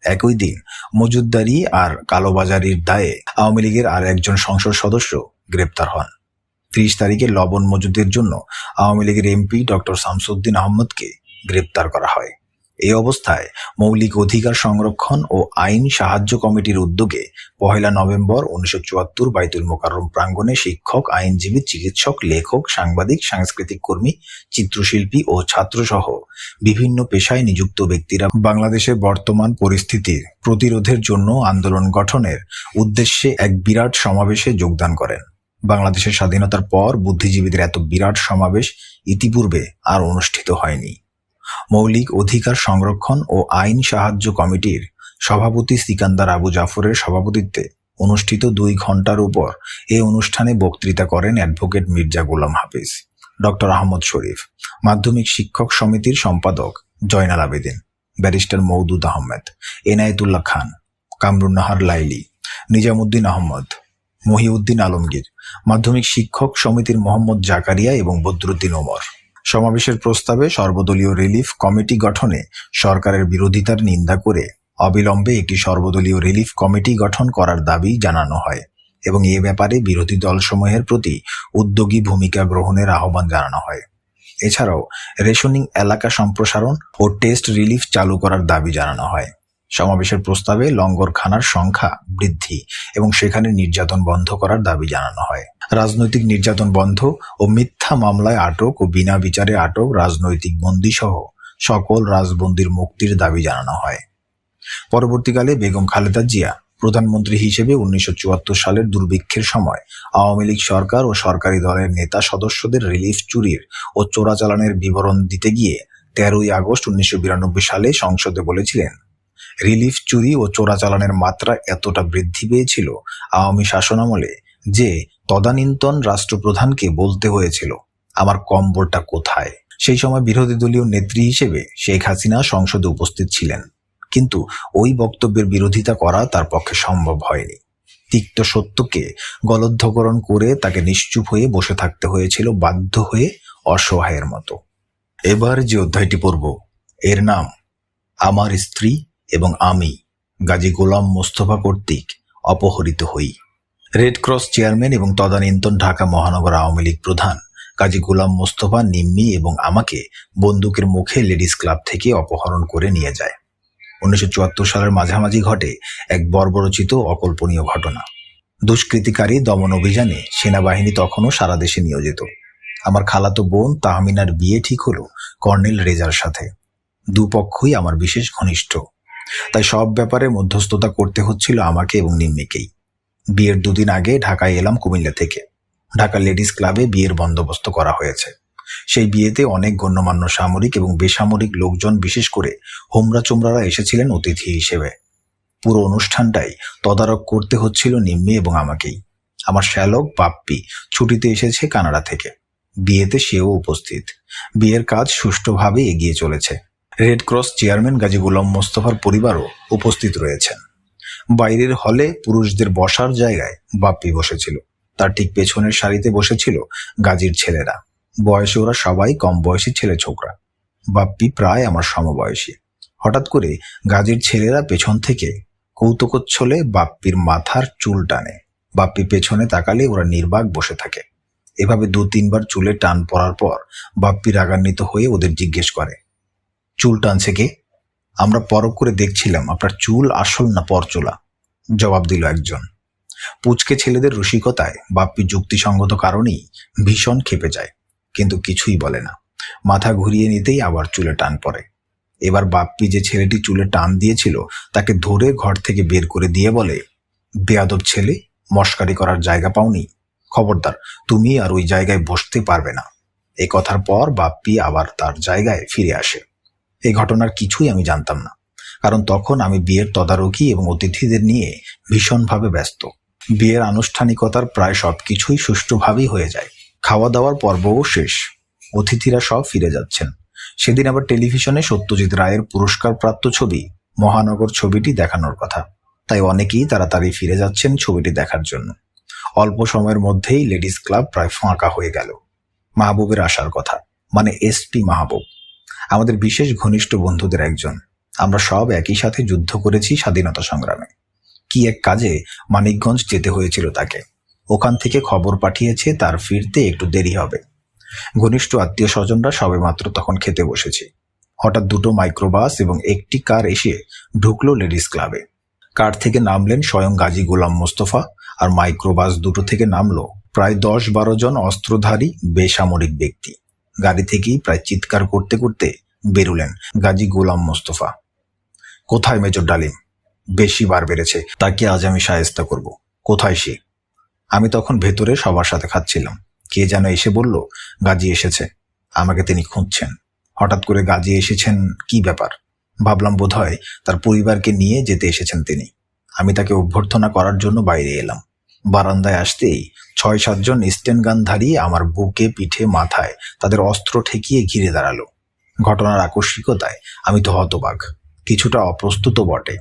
একই দিন মজুতদারি আর কালোবাজারির দায়ে আওয়ামী লীগের আর একজন সংসদ সদস্য গ্রেপ্তার হন। 30 তারিখে লবণ মজুদের জন্য আওয়ামী লীগের এমপি ডক্টর শামসুদ্দিন আহমদকে গ্রেপ্তার করা হয়। এই অবস্থায় মৌলিক অধিকার সংরক্ষণ ও আইন সাহায্য কমিটির উদ্যোগে 1 নভেম্বর 1974 বাইতুল মোকাররম প্রাঙ্গণে শিক্ষক, আইনজীবী, চিকিৎসক, লেখক, সাংবাদিক, সাংস্কৃতিক কর্মী, চিত্রশিল্পী ও ছাত্রসহ বিভিন্ন পেশায় নিযুক্ত ব্যক্তিরা বাংলাদেশের বর্তমান পরিস্থিতির প্রতিরোধের জন্য আন্দোলন গঠনের উদ্দেশ্যে এক বিরাট সমাবেশে যোগদান করেন। বাংলাদেশের স্বাধীনতার পর বুদ্ধিজীবীদের এত বিরাট সমাবেশ ইতিপূর্বে আর অনুষ্ঠিত হয়নি। মৌলিক অধিকার সংরক্ষণ ও আইন সাহায্য কমিটির সভাপতি সিকান্দার আবু জাফরের সভাপতিত্বে অনুষ্ঠিত 2 ঘন্টার উপর এই অনুষ্ঠানে বক্তৃতা করেন অ্যাডভোকেট মির্জা গোলাম হাফিজ, ডক্টর আহমদ শরীফ, মাধ্যমিক শিক্ষক সমিতির সম্পাদক জয়নাল আবেদিন, ব্যারিস্টার মওদুদ আহমেদ, এনায়েতুল্লাহ খান, কামরুন্নাহার লাইলি, নিজামুদ্দিন আহমদ, মহিউদ্দিন আলমগীর, মাধ্যমিক শিক্ষক সমিতির মোহাম্মদ জাকারিয়া এবং বদরুদ্দিন ওমর। সমাবেশের প্রস্তাবে সর্বদলীয় রিলিফ কমিটি গঠনে সরকারের বিরোধিতার নিন্দা করে অবিলম্বে একটি সর্বদলীয় রিলিফ কমিটি গঠন করার দাবি জানানো হয় এবং এ ব্যাপারে বিরোধী দলসমূহের প্রতি উদ্যোগী ভূমিকা গ্রহণের আহ্বান জানানো হয়। এছাড়াও রেশনিং এলাকা সম্প্রসারণ ও টেস্ট রিলিফ চালু করার দাবি জানানো হয়। সমাবেশের প্রস্তাবে লঙ্গরখানার সংখ্যা বৃদ্ধি এবং সেখানে নির্যাতন বন্ধ করার দাবি জানানো হয়। রাজনৈতিক নির্যাতন বন্ধ ও মিথ্যা মামলায় আটক ও বিনা বিচারে আটক রাজনৈতিক বন্দী সহ সকল রাজবন্দীর মুক্তির দাবি জানানো হয়। পরবর্তীকালে বেগম খালেদা জিয়া প্রধানমন্ত্রী হিসেবে 1974 সালের দুর্ভিক্ষের সময় আওয়ামী লীগ সরকার ও সরকারি দলের নেতা সদস্যদের রিলিফ চুরির ও চোরাচালানের বিবরণ দিতে গিয়ে 13ই আগস্ট 1992 সালে সংসদে বলেছিলেন, রিলিফ চুরি ও চোরাচালানের মাত্রা এতটা বৃদ্ধি পেয়েছিল আওয়ামী শাসনামলে যে তদানীন্তন রাষ্ট্রপ্রধানকে বলতে হয়েছিল, আমার কম্বলটা কোথায়। সেই সময় বিরোধী দলীয় নেত্রী হিসেবে শেখ হাসিনা সংসদে উপস্থিত ছিলেন, কিন্তু ওই বক্তব্যের বিরোধিতা করা তার পক্ষে সম্ভব হয়নি। তিক্ত সত্যকে গলদ্ধকরণ করে তাকে নিশ্চুপ হয়ে বসে থাকতে হয়েছিল, বাধ্য হয়ে, অসহায়ের মতো। এবার যে অধ্যায়টি পড়ব এর নাম আমার স্ত্রী এবং আমি গাজী গোলাম মোস্তফা কর্তৃক অপহরিত হই। রেড ক্রস চেয়ারম্যান এবং তদানীন্তন ঢাকা মহানগর আওয়ামী লীগ প্রধান গাজী গোলাম মোস্তফা নিম্মি এবং আমাকে বন্দুকের মুখে লেডিস ক্লাব থেকে অপহরণ করে নিয়ে যায়। 1974 সালের মাঝামাঝি ঘটে এক বর্বরচিত অকল্পনীয় ঘটনা। দুষ্কৃতিকারী দমন অভিযানে সেনাবাহিনী তখনও সারা দেশে নিয়োজিত। আমার খালাতো বোন তাহমিনার বিয়ে ঠিক হলো কর্নেল রেজার সাথে। দুপক্ষই আমার বিশেষ ঘনিষ্ঠ, তাই সব ব্যাপারে মধ্যস্থতা করতে হচ্ছিল আমাকে এবং নিম্মিকেই। বিয়ের 2 দিন আগে ঢাকায় এলাম কুমিল্লা থেকে। ঢাকা লেডিস ক্লাবে বিয়ের বন্দোবস্ত করা হয়েছে। সেই বিয়েতে অনেক গণ্যমান্য সামরিক এবং বেসামরিক লোকজন, বিশেষ করে হোমরা চোমরারা এসেছিলেন অতিথি হিসেবে। পুরো অনুষ্ঠানটাই তদারক করতে হচ্ছিল নিম্মি এবং আমাকেই। আমার শ্যালক বাপ্পি ছুটিতে এসেছে কানাডা থেকে। বিয়েতে সেও উপস্থিত। বিয়ের কাজ সুষ্ঠুভাবে এগিয়ে চলেছে। রেড ক্রস চেয়ারম্যান গাজী গোলাম মোস্তফার পরিবারও উপস্থিত রয়েছেন। বাইরের হলে পুরুষদের বসার জায়গায় বাপ্পি বসেছিল। তার ঠিক পেছনের সারিতে বসেছিল গাজীর ছেলেরা। বয়সে ওরা সবাই কম বয়সী ছেলে ছোকরা। বাপ্পি প্রায় আমার সমবয়সী। হঠাৎ করে গাজীর ছেলেরা পেছন থেকে কৌতুকচ্ছলে বাপ্পির মাথার চুল টানে। বাপ্পি পেছনে তাকালে ওরা নির্বাক বসে থাকে। এভাবে 2-3 বার চুলে টান পড়ার পর বাপ্পি রাগান্বিত হয়ে ওদের জিজ্ঞেস করে, চুল টানছে কে? আমরা পরখ করে দেখছিলাম আপনার চুল আসল না পরচুলা, জবাব দিল একজন। পুচকে ছেলেদের রসিকতায় বাপ্পি যুক্তিসঙ্গত কারণেই ভীষণ ক্ষেপে যায়, কিন্তু কিছুই বলে না। মাথা ঘুরিয়ে নিতেই আবার চুলে টান পড়ে। এবার বাপ্পি যে ছেলেটি চুলে টান দিয়েছিল তাকে ধরে ঘর থেকে বের করে দিয়ে বলে, বেয়াদব ছেলে, মস্কারি করার জায়গা পাওনি, খবরদার তুমি আর ওই জায়গায় বসতে পারবে না। এই কথার পর বাপ্পি আবার তার জায়গায় ফিরে আসে। এই ঘটনার কিছুই আমি জানতাম না, কারণ তখন আমি বিয়ের তদারকি এবং অতিথিদের নিয়ে ভীষণভাবে ব্যস্ত। বিয়ের আনুষ্ঠানিকতার প্রায় সবকিছুই সুষ্ঠুভাবেই হয়ে যায়। খাওয়া দাওয়ার পর্বও শেষ। অতিথিরা সব ফিরে যাচ্ছেন। সেদিন আবার টেলিভিশনে সত্যজিৎ রায়ের পুরস্কারপ্রাপ্ত ছবি মহানগর ছবিটি দেখানোর কথা, তাই অনেকেই তাড়াতাড়ি ফিরে যাচ্ছেন ছবিটি দেখার জন্য। অল্প সময়ের মধ্যেই লেডিস ক্লাব প্রায় ফাঁকা হয়ে গেল। মাহবুবের আসার কথা, মানে এসপি মাহবুব, আমাদের বিশেষ ঘনিষ্ঠ বন্ধুদের একজন। আমরা সব একই সাথে যুদ্ধ করেছি স্বাধীনতা সংগ্রামে। কি এক কাজে মানিকগঞ্জ যেতে হয়েছিল তাকে। ওখান থেকে খবর পাঠিয়েছে তার ফিরতে একটু দেরি হবে। ঘনিষ্ঠ আত্মীয় স্বজনরা সবেমাত্র তখন খেতে বসেছি। হঠাৎ 2টো মাইক্রোবাস এবং একটি কার এসে ঢুকলো লেডিস ক্লাবে। কার থেকে নামলেন স্বয়ং গাজী গোলাম মোস্তফা, আর মাইক্রোবাস 2টো থেকে নামলো প্রায় 10-12 জন অস্ত্রধারী বেসামরিক ব্যক্তি। গাড়ি থেকেই প্রায় চিৎকার করতে করতে বেরুলেন গাজী গোলাম মোস্তফা। কোথায় মেজর ডালিম? বেশি বার বেড়েছে, তাকে আজ আমি শায়েস্তা করব। কোথায় সে? আমি তখন ভেতরে সবার সাথে খাচ্ছিলাম। কে যেন এসে বলল, গাজী এসেছে। আমাকে তিনি খুঁজছেন। হঠাৎ করে গাজী এসেছেন, কি ব্যাপার? ভাবলাম বোধহয় তার পরিবারকে নিয়ে যেতে এসেছেন তিনি। আমি তাকে অভ্যর্থনা করার জন্য বাইরে এলাম। বারান্দায় আসতেই 6-7 জন স্টেন গানধারী আমার বুকে, পিঠে, মাথায় তাদের অস্ত্র ঠেকিয়ে ঘিরে দাঁড়ালো। ঘটনার আকস্মিকতায় আমি তো হতবাক, কিছুটা অপ্রস্তুত বটে।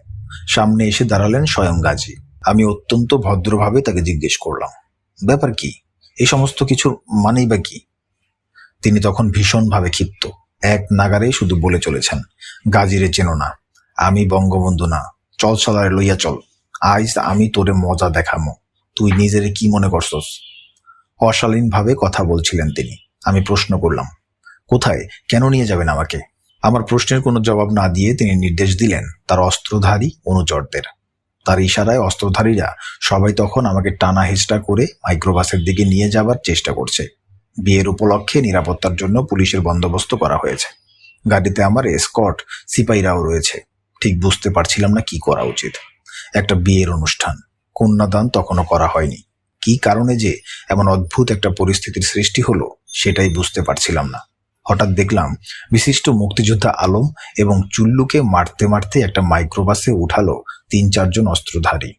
সামনে এসে দাঁড়ালেন স্বয়ং গাজী। আমি অত্যন্ত ভদ্রভাবে তাকে জিজ্ঞেস করলাম, ব্যাপার কি? এই সমস্ত কিছুর মানেই বা কি? তিনি তখন ভীষণভাবে ক্ষিপ্ত। এক নাগারে শুধু বলে চলেছেন, গাজীরে চেনো না? আমি বঙ্গবন্ধু না। চল চলারে লইয়া চল, আইজ আমি তোরে মজা দেখামো। তুই নিজেরে কি মনে করছস? অশালীনভাবে কথা বলছিলেন তিনি। আমি প্রশ্ন করলাম, কোথায়, কেন নিয়ে যাবেন আমাকে? আমার প্রশ্নের কোনো জবাব না দিয়ে তিনি নির্দেশ দিলেন তার অস্ত্রধারী অনুচরদের। তার ইশারায় অস্ত্রধারীরা সবাই তখন আমাকে টানা হেঁচড়া করে মাইক্রোবাসের দিকে নিয়ে যাবার চেষ্টা করছে। বিয়ের উপলক্ষে নিরাপত্তার জন্য পুলিশের বন্দোবস্ত করা হয়েছে। গাড়িতে আমার এসকর্ট সিপাহীরাও রয়েছে। ঠিক বুঝতে পারছিলাম না কি করা উচিত। একটা বিয়ের অনুষ্ঠান, কন্যাদান তখনও করা হয়নি। কি কারণে যে এমন অদ্ভুত একটা পরিস্থিতির সৃষ্টি হলো সেটাই বুঝতে পারছিলাম না। হঠাৎ দেখলাম বিশিষ্ট মুক্তিযোদ্ধা আলম এবং চুল্লুকে মারতে মারতে একটা মাইক্রোবাসে উঠালো ৩-৪ জন অস্ত্রধারী।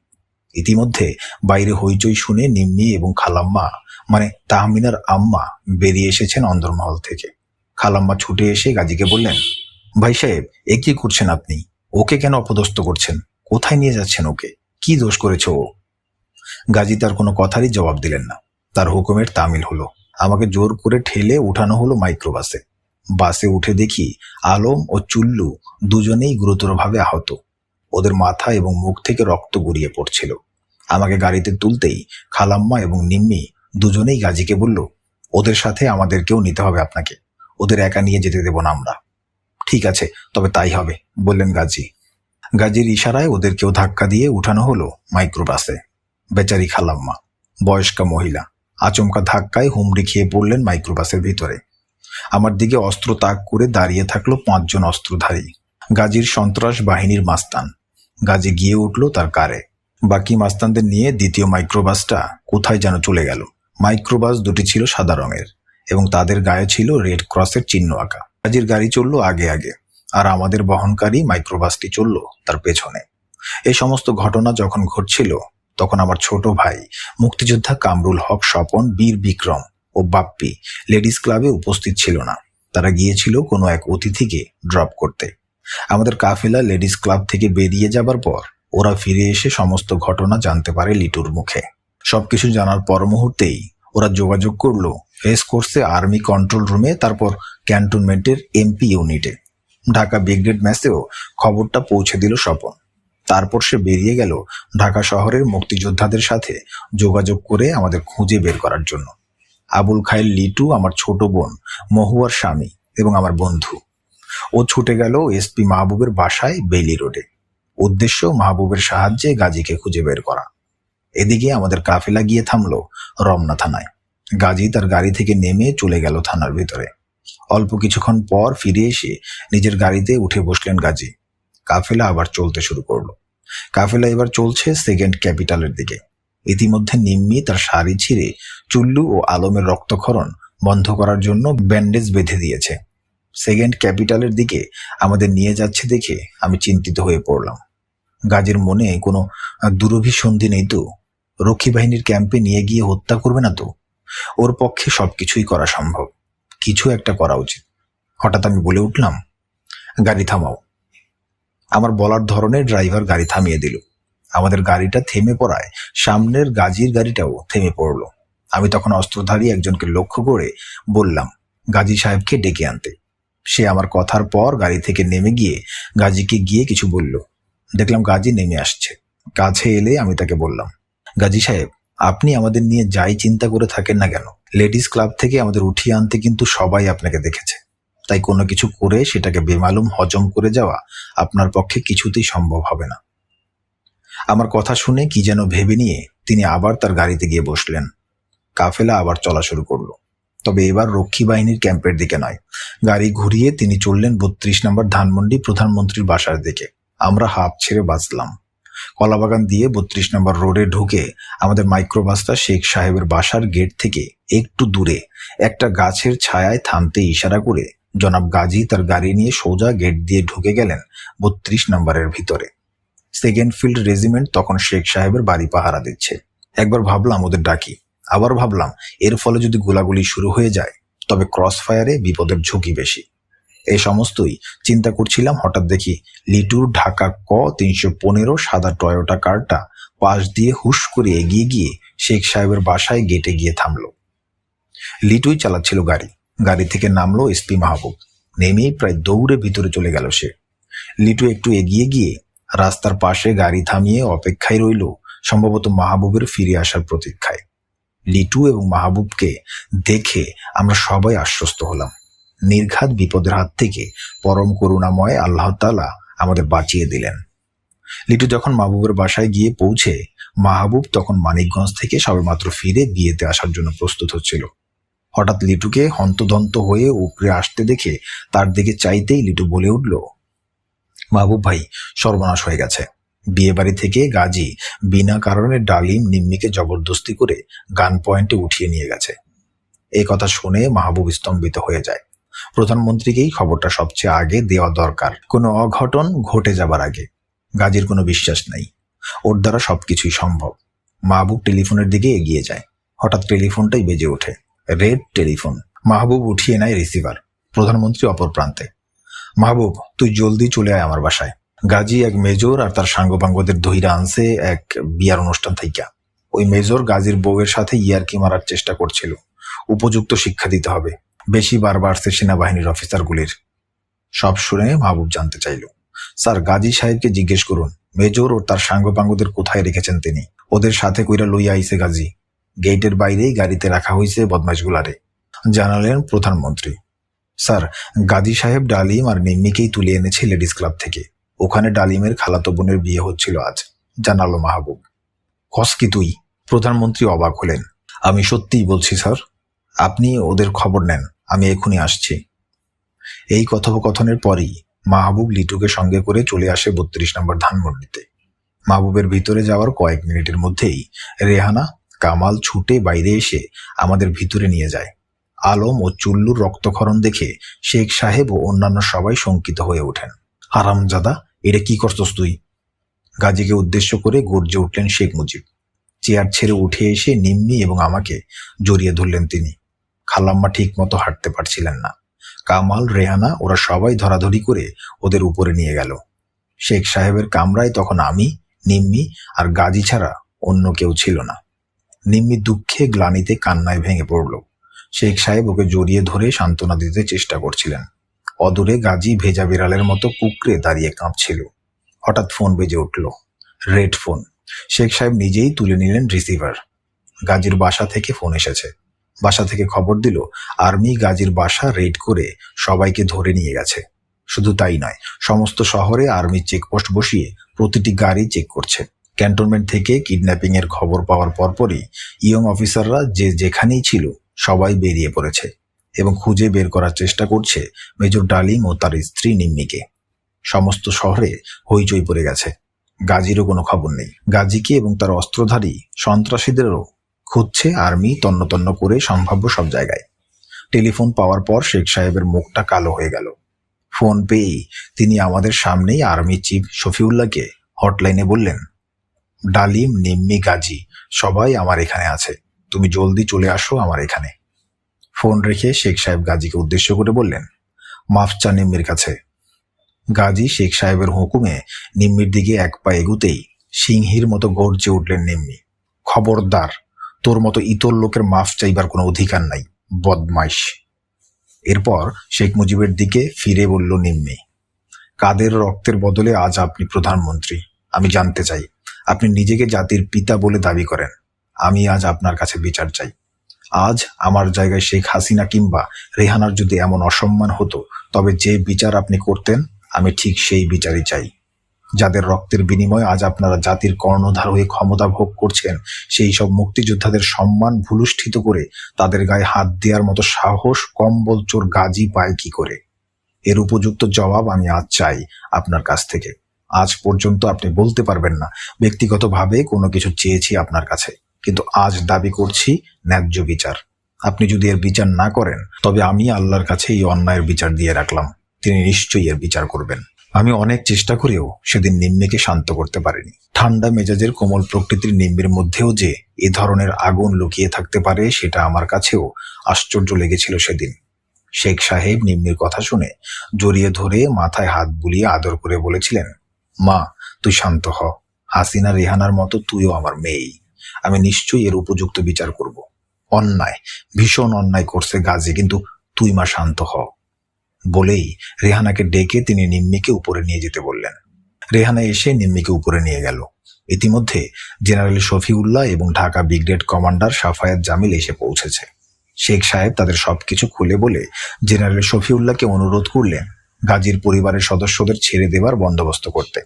ইতিমধ্যে বাইরে হইচই শুনে নিম্মি এবং খালাম্মা মানে তাহমিনার আম্মা বেরিয়ে এসেছেন অন্দরমহল থেকে। খালাম্মা ছুটে এসে গাজীকে বললেন, ভাই সাহেব, এ কি করছেন আপনি? ওকে কেন অপদস্থ করছেন? কোথায় নিয়ে যাচ্ছেন ওকে? কি দোষ করেছে ও? গাজী তার কোনো কথারই জবাব দিলেন না। তার হুকুমের তামিল হলো। আমাকে জোর করে ঠেলে উঠানো হলো মাইক্রোবাসে। বাসে উঠে দেখি আলম ও চুল্লু দুজনেই গুরুতরভাবে আহত। ওদের মাথা এবং মুখ থেকে রক্ত গড়িয়ে পড়ছিল। আমাকে গাড়িতে তুলতেই খালাম্মা এবং নিম্মি দুজনেই গাজীকে বলল, ওদের সাথে আমাদেরকেও নিতে হবে আপনাকে। ওদের একা নিয়ে যেতে দেব না আমরা। ঠিক আছে, তবে তাই হবে, বললেন গাজী। গাজীর ইশারায় ওদেরকেও ধাক্কা দিয়ে উঠানো হলো মাইক্রোবাসে। বেচারি খালাম্মা, বয়স্কা মহিলা, আচমকা ধাক্কায় হুমড়ি খেয়ে পড়লেন মাইক্রোবাসের ভিতরে। আমার দিকে অস্ত্র তাক করে দাঁড়িয়ে থাকলো 5 জন অস্ত্রধারী। গাজীর সন্ত্রাস বাহিনীর মাস্তান। গাজী গিয়ে উঠল তার কারে। বাকি মাস্তানদের নিয়ে দ্বিতীয় মাইক্রোবাসটা কোথায় যেন চলে গেল। মাইক্রোবাস দুটি ছিল সাদা রঙের এবং তাদের গায়ে ছিল রেড ক্রসের চিহ্ন আঁকা। গাজীর গাড়ি চলল আগে আগে, আর আমাদের বহনকারী মাইক্রোবাসটি চলল তার পেছনে। এই সমস্ত ঘটনা যখন ঘটছিল তখন আমার ছোট ভাই মুক্তিযোদ্ধা কামরুল হক স্বপন, বীর বিক্রম ও বাপ্পি লেডিস ক্লাবে উপস্থিত ছিল না। তারা গিয়েছিল কোনো এক অতিথিকে ড্রপ করতে। আমাদের কাফেলা লেডিস ক্লাব থেকে বেরিয়ে যাবার পর ওরা ফিরে এসে সমস্ত ঘটনা জানতে পারে লিটুর মুখে। সবকিছু জানার পর মুহূর্তেই ওরা যোগাযোগ করলো রেস কোর্সে আর্মি কন্ট্রোল রুমে, তারপর ক্যান্টনমেন্টের এমপি ইউনিটে। ঢাকা ব্রিগেড ম্যাচেও খবরটা পৌঁছে দিল স্বপন। তারপর সে বেরিয়ে গেল ঢাকা শহরের মুক্তিযোদ্ধাদের সাথে যোগাযোগ করে আমাদের খুঁজে বের করার জন্য। আবুল খায়ের লিটু আমার ছোট বোন মহুয়ার স্বামী এবং আমার বন্ধু। ও ছুটে গেল এসপি মাহবুবের বাসায় বেইলি রোডে। উদ্দেশ্য মাহবুবের সাহায্যে গাজীকে খুঁজে বের করা। এদিকে আমাদের কাফেলা গিয়ে থামলো রমনা থানায়। গাজী তার গাড়ি থেকে নেমে চলে গেল থানার ভিতরে। অল্প কিছুক্ষণ পর ফিরে এসে নিজের গাড়িতে উঠে বসলেন গাজী। কাফেলা আবার চলতে শুরু করলো। কাফেলা এবার চলছে সেকেন্ড ক্যাপিটালের দিকে। ইতিমধ্যে নিম্মি তার শাড়ি ছিঁড়ে চুল্লু ও আলমের রক্তক্ষরণ বন্ধ করার জন্য ব্যান্ডেজ বেঁধে দিয়েছে। সেকেন্ড ক্যাপিটালের দিকে আমাদের নিয়ে যাচ্ছে দেখে আমি চিন্তিত হয়ে পড়লাম। গাজীর মনে কোনো দুরভিসন্ধি নেই তো? রক্ষী বাহিনীর ক্যাম্পে নিয়ে গিয়ে হত্যা করবে না তো? ওর পক্ষে সবকিছুই করা সম্ভব। কিছু একটা করা উচিত। হঠাৎ আমি বলে উঠলাম, গাড়ি থামাও। আমার বলার ধরনে ড্রাইভার গাড়ি থামিয়ে দিল। আমাদের গাড়িটা থেমে পড়ায় সামনের গাজীর গাড়িটাও থেমে পড়ল। আমি তখন অস্ত্রধারী একজনকে লক্ষ্য করে বললাম গাজী সাহেবকে ডেকে আনতে। সে আমার কথার পর গাড়ি থেকে নেমে গিয়ে গাজীকে গিয়ে কিছু বলল। দেখলাম গাজী নেমে আসছে। কাছে এলে আমি তাকে বললাম, গাজী সাহেব, আপনি আমাদের নিয়ে যাই চিন্তা করে থাকেন না কেন, লেডিস ক্লাব থেকে আমাদের উঠিয়ে আনতে কিন্তু সবাই আপনাকে দেখেছে। তাই কোনো কিছু করে সেটাকে বেমালুম হজম করে যাওয়া আপনার পক্ষে কিছুতেই সম্ভব হবে না। আমার কথা শুনে কি যেন ভেবে নিয়ে তিনি আবার তার গাড়িতে গিয়ে বসলেন। কাফেলা আবার চলা শুরু করলো, তবে এবার রক্ষী বাহিনীর ক্যাম্পের দিকে নয়। গাড়ি ঘুরিয়ে তিনি চললেন 32 নম্বর ধানমন্ডি প্রধানমন্ত্রীর বাসার দিকে। আমরা হাঁপ ছেড়ে বাঁচলাম। কলাবাগান দিয়ে 32 নম্বর রোডে ঢুকে আমাদের মাইক্রোবাসটা শেখ সাহেবের বাসার গেট থেকে একটু দূরে একটা গাছের ছায়ায় থামতে ইশারা করে জনাব গাজী তার গাড়ি নিয়ে সোজা গেট দিয়ে ঢুকে গেলেন 32 নম্বরের ভিতরে। সেকেন্ড ফিল্ড রেজিমেন্ট তখন শেখ সাহেবের বাড়ি পাহারা দিচ্ছে। একবার ভাবলাম ওদের ডাকি, আবার ভাবলাম এর ফলে যদি গোলাগুলি শুরু হয়ে যায় তবে ক্রস ফায়ারে বিপদের ঝুঁকি বেশি। এই সমস্তই চিন্তা করছিলাম, হঠাৎ দেখি লিটুর ঢাকা ক 315 সাদা টয়োটা কারটা পাশ দিয়ে হুশ করে এগিয়ে গিয়ে শেখ সাহেবের বাসায় গেটে গিয়ে থামলো। লিটুই চালাচ্ছিল গাড়ি। গাড়ি থেকে নামলো এসপি মাহবুব। নেমেই প্রায় দৌড়ে ভিতরে চলে গেল সে। লিটু একটু এগিয়ে গিয়ে রাস্তার পাশে গাড়ি থামিয়ে অপেক্ষায় রইল, সম্ভবত মাহবুবের ফিরে আসার প্রতীক্ষায়। লিটু এবং মাহবুবকে দেখে আমরা সবাই আশ্বস্ত হলাম। নির্ঘাত বিপদের হাত থেকে পরম করুণাময় আল্লাহ তাআলা আমাদের বাঁচিয়ে দিলেন। লিটু যখন মাহবুবের বাসায় গিয়ে পৌঁছে, মাহবুব তখন মানিকগঞ্জ থেকে সবেমাত্র ফিরে বিয়েতে আসার জন্য প্রস্তুত হচ্ছিল। হঠাৎ লিটুকে হন্তদন্ত হয়ে উপরে আসতে দেখে তার দিকে চাইতেই লিটু বলে উঠল, মাহবুব ভাই, সর্বনাশ হয়ে গেছে। বিয়ে বাড়ি থেকে গাজী বিনা কারণে ডালিম নিম্মিকে জবরদস্তি করে গান পয়েন্টে উঠিয়ে নিয়ে গেছে। এই কথা শুনে মাহবুব স্তম্ভিত হয়ে যায়। প্রধানমন্ত্রীকেই খবরটা সবচেয়ে আগে দেওয়া দরকার, কোনো অঘটন ঘটে যাবার আগে। গাজীর কোনো বিশ্বাস নাই, ওর দ্বারা সবকিছুই সম্ভব। মাহবুব টেলিফোনের দিকে এগিয়ে যায়। হঠাৎ টেলিফোনটাই বেজে ওঠে, রেড টেলিফোন। মাহবুব উঠিয়ে নেয় রিসিভার। প্রধানমন্ত্রী অপর প্রান্তে। মাহবুব, তুই জলদি চলে আয় আমার বাসায়। গাজী এক মেজর আর তার সাঙ্গপাঙ্গদের ধইরা আনছে এক বিয়ার অনুষ্ঠান থাইকা। ওই মেজর গাজীর বউয়ের সাথে ইয়ারকি মারার চেষ্টা করছিল। উপযুক্ত শিক্ষা দিতে হবে। বেশি বারবার সে সেনাবাহিনীর অফিসারগুলির। সব শুনে মাহবুব জানতে চাইল, স্যার, গাজী সাহেবকে জিজ্ঞেস করুন মেজর ও তার সাঙ্গপাঙ্গদের কোথায় রেখেছেন তিনি। ওদের সাথে কইরা লইয়া আইছে গাজী। গেটের বাইরেই গাড়িতে রাখা হয়েছে বদমাইশগুলারে, জানালেন প্রধানমন্ত্রী। স্যার, গাজী সাহেব ডালিম আর নিম্মিকেই তুলে এনেছে লেডিস ক্লাব থেকে। ওখানে ডালিমের খালাতো বোনের বিয়ে হচ্ছিল আজ, জানালো মাহবুব। কস কি তুই? প্রধানমন্ত্রী অবাক হলেন। আমি সত্যিই বলছি স্যার, আপনি ওদের খবর নেন, আমি এখনই আসছি। এই কথোপকথনের পরই মাহবুব লিটুকে সঙ্গে করে চলে আসে 32 নম্বর ধানমন্ডিতে। মাহবুবের ভিতরে যাওয়ার কয়েক মিনিটের মধ্যেই রেহানা, কামাল ছুটে বাইরে এসে আমাদের ভিতরে নিয়ে যায়। আলম ও চুল্লুর রক্তক্ষরণ দেখে শেখ সাহেব ও অন্যান্য সবাই শঙ্কিত হয়ে ওঠেন। হারামজাদা, এটা কি করছস তুই? গাজীকে উদ্দেশ্য করে গর্জে উঠলেন শেখ মুজিব। চেয়ার ছেড়ে উঠে এসে নিম্মি এবং আমাকে জড়িয়ে ধরলেন তিনি। খালাম্মা ঠিক মতো হাঁটতে পারছিলেন না। কামাল, রেহানা ওরা সবাই ধরাধরি করে ওদের উপরে নিয়ে গেল। শেখ সাহেবের কামরায় তখন আমি, নিম্মি আর গাজী ছাড়া অন্য কেউ ছিল না। নিম্মি দুঃখে গ্লানিতে কান্নায় ভেঙে পড়ল। শেখ সাহেব ওকে জড়িয়ে ধরে সান্ত্বনা দিতে চেষ্টা করছিলেন। অদূরে গাজী ভেজা বিড়ালের মতো কুকড়ে দাঁড়িয়ে কাঁপছিল। হঠাৎ ফোন বেজে উঠল, রেড ফোন। শেখ সাহেব নিজেই তুলে নিলেন রিসিভার। গাজীর বাসা থেকে ফোন এসেছে। বাসা থেকে খবর দিল আর্মি গাজীর বাসা রেড করে সবাইকে ধরে নিয়ে গেছে। শুধু তাই নয়, সমস্ত শহরে আর্মি চেকপোস্ট বসিয়ে প্রতিটি গাড়ি চেক করছে। ক্যান্টনমেন্ট থেকে কিডন্যাপিং এর খবর পাওয়ার পরপরই ইয়ং অফিসাররা যে যেখানেই ছিল সবাই বেরিয়ে পড়েছে এবং খুঁজে বের করার চেষ্টা করছে মেজর ডালিম ও তার স্ত্রী নিম্মিকে। সমস্ত শহরে হইচই পড়ে গেছে। গাজীরও কোনো খবর নেই। গাজীকে এবং তার অস্ত্রধারী সন্ত্রাসীদেরও খুঁজছে আর্মি তন্ন তন্ন করে সম্ভাব্য সব জায়গায়। টেলিফোন পাওয়ার পর শেখ সাহেবের মুখটা কালো হয়ে গেল। ফোন পেয়েই তিনি আমাদের সামনেই আর্মি চিফ শফিউল্লাহকে হটলাইনে বললেন, ডালিম, নিম্মি, গাজী সবাই আমার এখানে আছে, তুমি জলদি চলে আসো আমার এখানে। ফোন রেখে শেখ সাহেব গাজীকে উদ্দেশ্য করে বললেন, মাফ চা নিম্মির কাছে। গাজী শেখ সাহেবের হুকুমে নিম্মির দিকে এক পা এগুতেই সিংহীর মতো গর্জে উঠলেন নিম্মি, খবরদার, তোর মতো ইতর লোকের মাফ চাইবার কোনো অধিকার নাই, বদমাইশ। এরপর শেখ মুজিবের দিকে ফিরে বলল নিম্মি, কাদের রক্তের বদলে আজ আপনি প্রধানমন্ত্রী? আমি জানতে চাই, আপনি নিজেকে জাতির পিতা বলে দাবি করেন। আমি আজ আপনার কাছে বিচার চাই। আজ আমার জায়গায় শেখ হাসিনা কিংবা রেহানার যদি এমন অসম্মান হতো, তবে যে বিচার আপনি করতেন আমি ঠিক সেই বিচারই চাই। যাদের রক্তের বিনিময়ে আজ আপনারা জাতির কর্ণধার হয়ে ক্ষমতা ভোগ করছেন, সেই সব মুক্তিযোদ্ধাদের সম্মান ভুলুষ্ঠিত করে তাদের গায়ে হাত দেওয়ার মতো সাহস কম্বল চোর গাজী পায় কি করে? এর উপযুক্ত জবাব আমি আজ চাই আপনার কাছ থেকে। আজ পর্যন্ত আপনি বলতে পারবেন না ব্যক্তিগতভাবে কোনো কিছু চেয়েছি আপনার কাছে, কিন্তু আজ দাবি করছি ন্যায্য বিচার। আপনি যদি এর বিচার না করেন, তবে আমি আল্লাহর কাছে এই অন্যায়ের বিচার দিয়ে রাখলাম, তিনি নিশ্চয়ই এর বিচার করবেন। আমি অনেক চেষ্টা করেও সেদিন নিম্মিকে শান্ত করতে পারিনি। ঠান্ডা মেজাজের কোমল প্রকৃতির নিম্মির মধ্যেও যে এ ধরনের আগুন লুকিয়ে থাকতে পারে, সেটা আমার কাছেও আশ্চর্য লেগেছিল সেদিন। শেখ সাহেব নিম্মির কথা শুনে জড়িয়ে ধরে মাথায় হাত বুলিয়ে আদর করে বলেছিলেন, মা, তুই শান্ত হ। হাসিনা, রেহানার মতো তুইও আমার মেয়েই। আমি নিশ্চয়ই এর উপযুক্ত বিচার করব। অন্যায়, ভীষণ অন্যায় করছে গাজী, কিন্তু তুই মা শান্ত হ। বলেই রেহানাকে ডেকে তিনি নিম্মিকে উপরে নিয়ে যেতে বললেন। রেহানা এসে নিম্মিকে উপরে নিয়ে গেল। ইতিমধ্যে জেনারেল শফিউল্লাহ এবং ঢাকা ব্রিগেড কমান্ডার সাফায়াত জামিল এসে পৌঁছেছে। শেখ সাহেব তাদের সবকিছু খুলে বলে জেনারেল শফিউল্লাহকে অনুরোধ করলেন গাজীর পরিবারের সদস্যদের ছেড়ে দেবার বন্দোবস্ত করতে।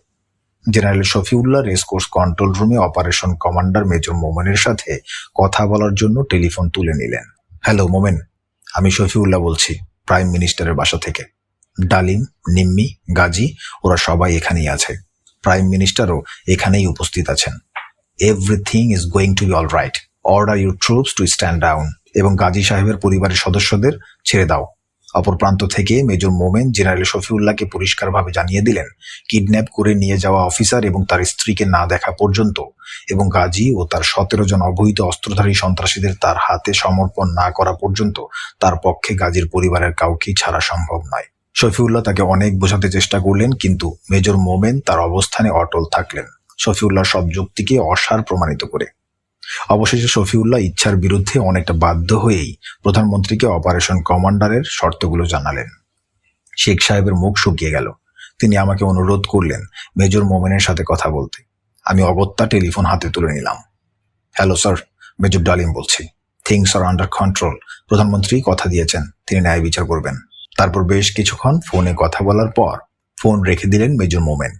জেনারেল শফিউল্লাহ রেসকোর্স কন্ট্রোল রুমে অপারেশন কমান্ডার মেজর মোমেনের সাথে কথা বলার জন্য টেলিফোন তুলে নিলেন। হ্যালো মোমেন, আমি শফিউল্লাহ বলছি, প্রাইম মিনিস্টারের বাসা থেকে। ডালিম, নিম্মি, গাজী ওরা সবাই এখানেই আছে। প্রাইম মিনিস্টারও এখানেই উপস্থিত আছেন। Everything is going to be all right. Order your troops to stand down এবং গাজী সাহেবের পরিবারের সদস্যদের ছেড়ে দাও। অপর প্রান্ত থেকে মেজর মোমেন জেনারেল শফিউল্লাহকে পরিষ্কারভাবে জানিয়ে দিলেন কিডন্যাপ করে নিয়ে যাওয়া অফিসার এবং তার স্ত্রীকে না দেখা পর্যন্ত এবং গাজী ও তার 17 জন অবৈধ অস্ত্রধারী সন্ত্রাসীদের তার হাতে সমর্পণ না করা পর্যন্ত তার পক্ষে গাজীর পরিবারের কাউকেই ছাড়া সম্ভব নয়। শফিউল্লাহ তাকে অনেক বোঝাতে চেষ্টা করলেন, কিন্তু মেজর মোমেন তার অবস্থানে অটল থাকলেন, শফিউল্লাহর সব যুক্তিকে অসার প্রমাণিত করে। অবশেষে শফিউল্লাহ ইচ্ছার বিরুদ্ধে অনেকটা বাধ্য হয়েই প্রধানমন্ত্রীকে অপারেশন কমান্ডারের শর্তগুলো জানালেন। শেখ সাহেবের মুখ শুকিয়ে গেল। তিনি আমাকে অনুরোধ করলেন মেজর মোমেনের সাথে কথা বলতে। আমি অগত্যা টেলিফোন হাতে তুলে নিলাম। হ্যালো স্যার, মেজর ডালিম বলছি। Things are under control. প্রধানমন্ত্রী কথা দিয়েছেন তিনি ন্যায় বিচার করবেন। তারপর বেশ কিছুক্ষণ ফোনে কথা বলার পর ফোন রেখে দিলেন মেজর মোমেন।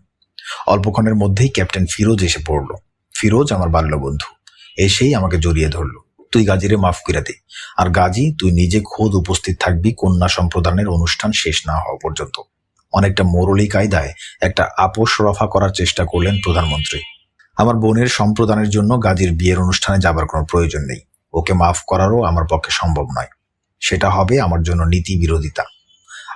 অল্পক্ষণের মধ্যেই ক্যাপ্টেন ফিরোজ এসে পড়ল। ফিরোজ আমার বাল্য বন্ধু। এসেই আমাকে জড়িয়ে ধরল। তুই গাজীরে মাফ করে দে, আর গাজী তুই নিজে খোদ উপস্থিত থাকবি কন্যা সম্প্রদানের অনুষ্ঠান শেষ না হওয়া পর্যন্ত। অনেকটা মোরলি কায়দায় একটা আপোষ রফা করার চেষ্টা করলেন প্রধানমন্ত্রী। আমার বোনের সম্প্রদানের জন্য গাজীর বিয়ের অনুষ্ঠানে যাবার কোনো প্রয়োজন নেই। ওকে মাফ করারও আমার পক্ষে সম্ভব নয়। সেটা হবে আমার জন্য নীতি বিরোধিতা।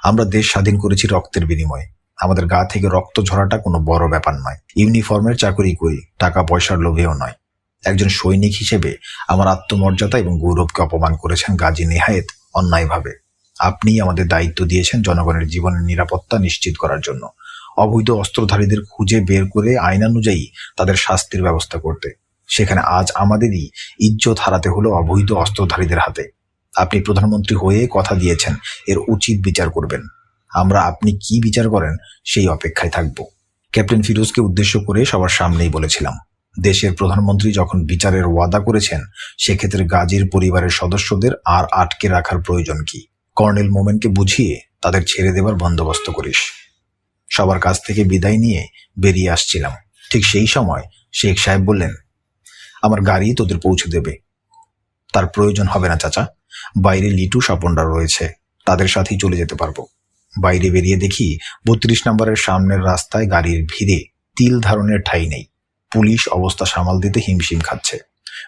আমরা দেশ স্বাধীন করেছি রক্তের বিনিময়ে। আমাদের গা থেকে রক্ত ঝরাটা কোনো বড় ব্যাপার নয়। ইউনিফর্মের চাকরি করি, টাকা পয়সার লোভেও নয়। একজন সৈনিক হিসেবে আমার আত্মমর্যাদা এবং গৌরবকে অপমান করেছেন গাজী নেহায়েত অন্যায়ভাবে। আপনিই আমাদের দায়িত্ব দিয়েছেন জনগণের জীবনের নিরাপত্তা নিশ্চিত করার জন্য, অবৈধ অস্ত্রধারীদের খুঁজে বের করে আইনানুযায়ী তাদের শাস্তির ব্যবস্থা করতে। সেখানে আজ আমাদেরই ইজ্জত হারাতে হলো অবৈধ অস্ত্রধারীদের হাতে। আপনি প্রধানমন্ত্রী হয়ে কথা দিয়েছেন এর উচিত বিচার করবেন। আমরা আপনি কি বিচার করেন সেই অপেক্ষায় থাকব। ক্যাপ্টেন ফিরোজকে উদ্দেশ্য করে সবার সামনেই বলেছিলাম, দেশের প্রধানমন্ত্রী যখন বিচারের ওয়াদা করেছেন সেক্ষেত্রে গাজীর পরিবারের সদস্যদের আর আটকে রাখার প্রয়োজন কি? কর্নেল মোমেনকে বুঝিয়ে তাদের ছেড়ে দেবার বন্দোবস্ত করিস। সবার কাছ থেকে বিদায় নিয়ে বেরিয়ে আসছিলাম। ঠিক সেই সময় শেখ সাহেব বললেন, আমার গাড়ি তোদের পৌঁছে দেবে। তার প্রয়োজন হবে না চাচা, বাইরে লিটু স্বপনরা রয়েছে, তাদের সাথেই চলে যেতে পারবো। বাইরে বেরিয়ে দেখি 32 নম্বরের সামনের রাস্তায় গাড়ির ভিড়ে তিল ধারণের ঠাঁই নেই। পুলিশ অবস্থা সামাল দিতে হিমশিম খাচ্ছে।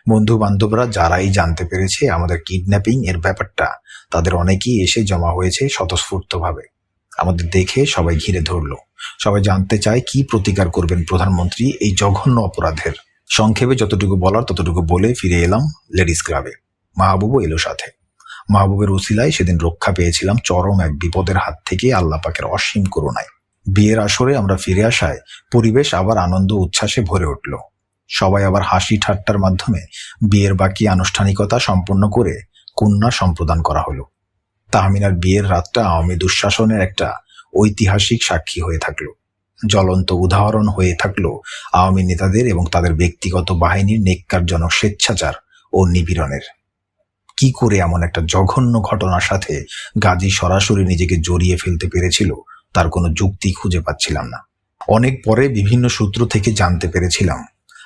বন্ধু বান্ধবরা যারাই জানতে পেরেছে আমাদের কিডন্যাপিং এর ব্যাপারটা, তাদের অনেকেই এসে জমা হয়েছে স্বতঃস্ফূর্তভাবে। আমাদের দেখে সবাই ঘিরে ধরলো। সবাই জানতে চায় কি প্রতিকার করবেন প্রধানমন্ত্রী এই জঘন্য অপরাধের। সংক্ষেপে যতটুকু বলার ততটুকু বলে ফিরে এলাম লেডিস ক্লাবে। মাহবুবও এলো সাথে। মাহবুবের উসিলায় সেদিন রক্ষা পেয়েছিলাম চরম এক বিপদের হাত থেকে আল্লাহ পাকের অসীম করুণায়। বিয়ের আসরে আমরা ফিরে আসায় পরিবেশ আবার আনন্দ উচ্ছ্বাসে ভরে উঠল। সবাই আবার হাসি ঠাট্টার মাধ্যমে বিয়ের বাকি আনুষ্ঠানিকতা সম্পন্ন করে কন্যা সম্প্রদান করা হলো। তাহমিনার বিয়ের রাতটা আওয়ামী দুঃশাসনের একটা ঐতিহাসিক সাক্ষী হয়ে থাকলো। জ্বলন্ত উদাহরণ হয়ে থাকলো আওয়ামী নেতাদের এবং তাদের ব্যক্তিগত বাহিনীর নেককারজনক স্বেচ্ছাচার ও নিপীড়নের। কি করে এমন একটা জঘন্য ঘটনার সাথে গাজী সরাসরি নিজেকে জড়িয়ে ফেলতে পেরেছিল তার কোনো যুক্তি খুঁজে পাচ্ছিলাম না। অনেক পরে বিভিন্ন সূত্র থেকে জানতে পেরেছিলাম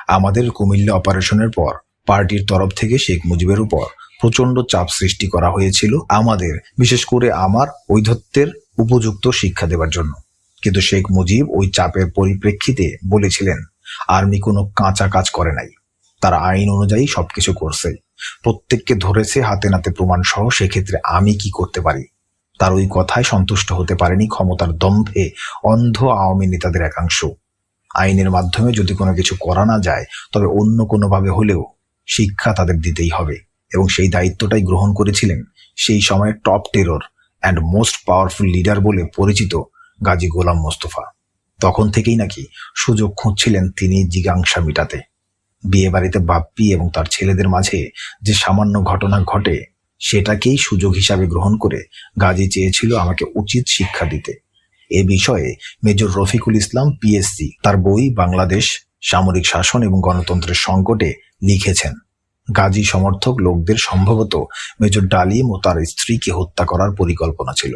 আমাদের কুমিল্লা অপারেশনের পর পার্টির তরফ থেকে শেখ মুজিবের উপর প্রচন্ড চাপ সৃষ্টি করা হয়েছিল আমাদের, বিশেষ করে আমার ঔদ্ধত্যের উপযুক্ত শিক্ষা দেওয়ার জন্য। কিন্তু শেখ মুজিব ওই চাপের পরিপ্রেক্ষিতে বলেছিলেন আর্মি কোনো কাঁচা কাজ করে নাই, তারা আইন অনুযায়ী সবকিছু করছে, প্রত্যেককে ধরেছে হাতে নাতে প্রমাণ সহ। সেক্ষেত্রে আমি কি করতে পারি? তার ওই কথায় সন্তুষ্ট হতে পারেনি ক্ষমতার দম্ভে অন্ধ আওয়ামী নেতাদের একাংশ। আইনের মাধ্যমে যদি কোনো কিছু করা না যায় তবে অন্য কোনোভাবে হলেও শিক্ষা তাদের দিতেই হবে, এবং সেই দায়িত্বটাই গ্রহণ করেছিলেন সেই সময়ের top terror and most powerful leader বলে পরিচিত গাজী গোলাম মোস্তফা। তখন থেকেই নাকি সুযোগ খুঁজছিলেন তিনি জিজ্ঞাসা মিটাতে। বিয়ে বাড়িতে বাপ্পি এবং তার ছেলেদের মাঝে যে সামান্য ঘটনা ঘটে সেটাকেই সুযোগ হিসাবে গ্রহণ করে গাজী চেয়েছিল আমাকে উচিত শিক্ষা দিতে। এ বিষয়ে মেজর রফিকুল ইসলাম পিএসসি তার বই বাংলাদেশ সামরিক শাসন এবং গণতন্ত্রের সংকটে লিখেছেন। গাজী সমর্থক লোকদের সম্ভবত মেজর ডালিম ও তার স্ত্রীকে হত্যা করার পরিকল্পনা ছিল।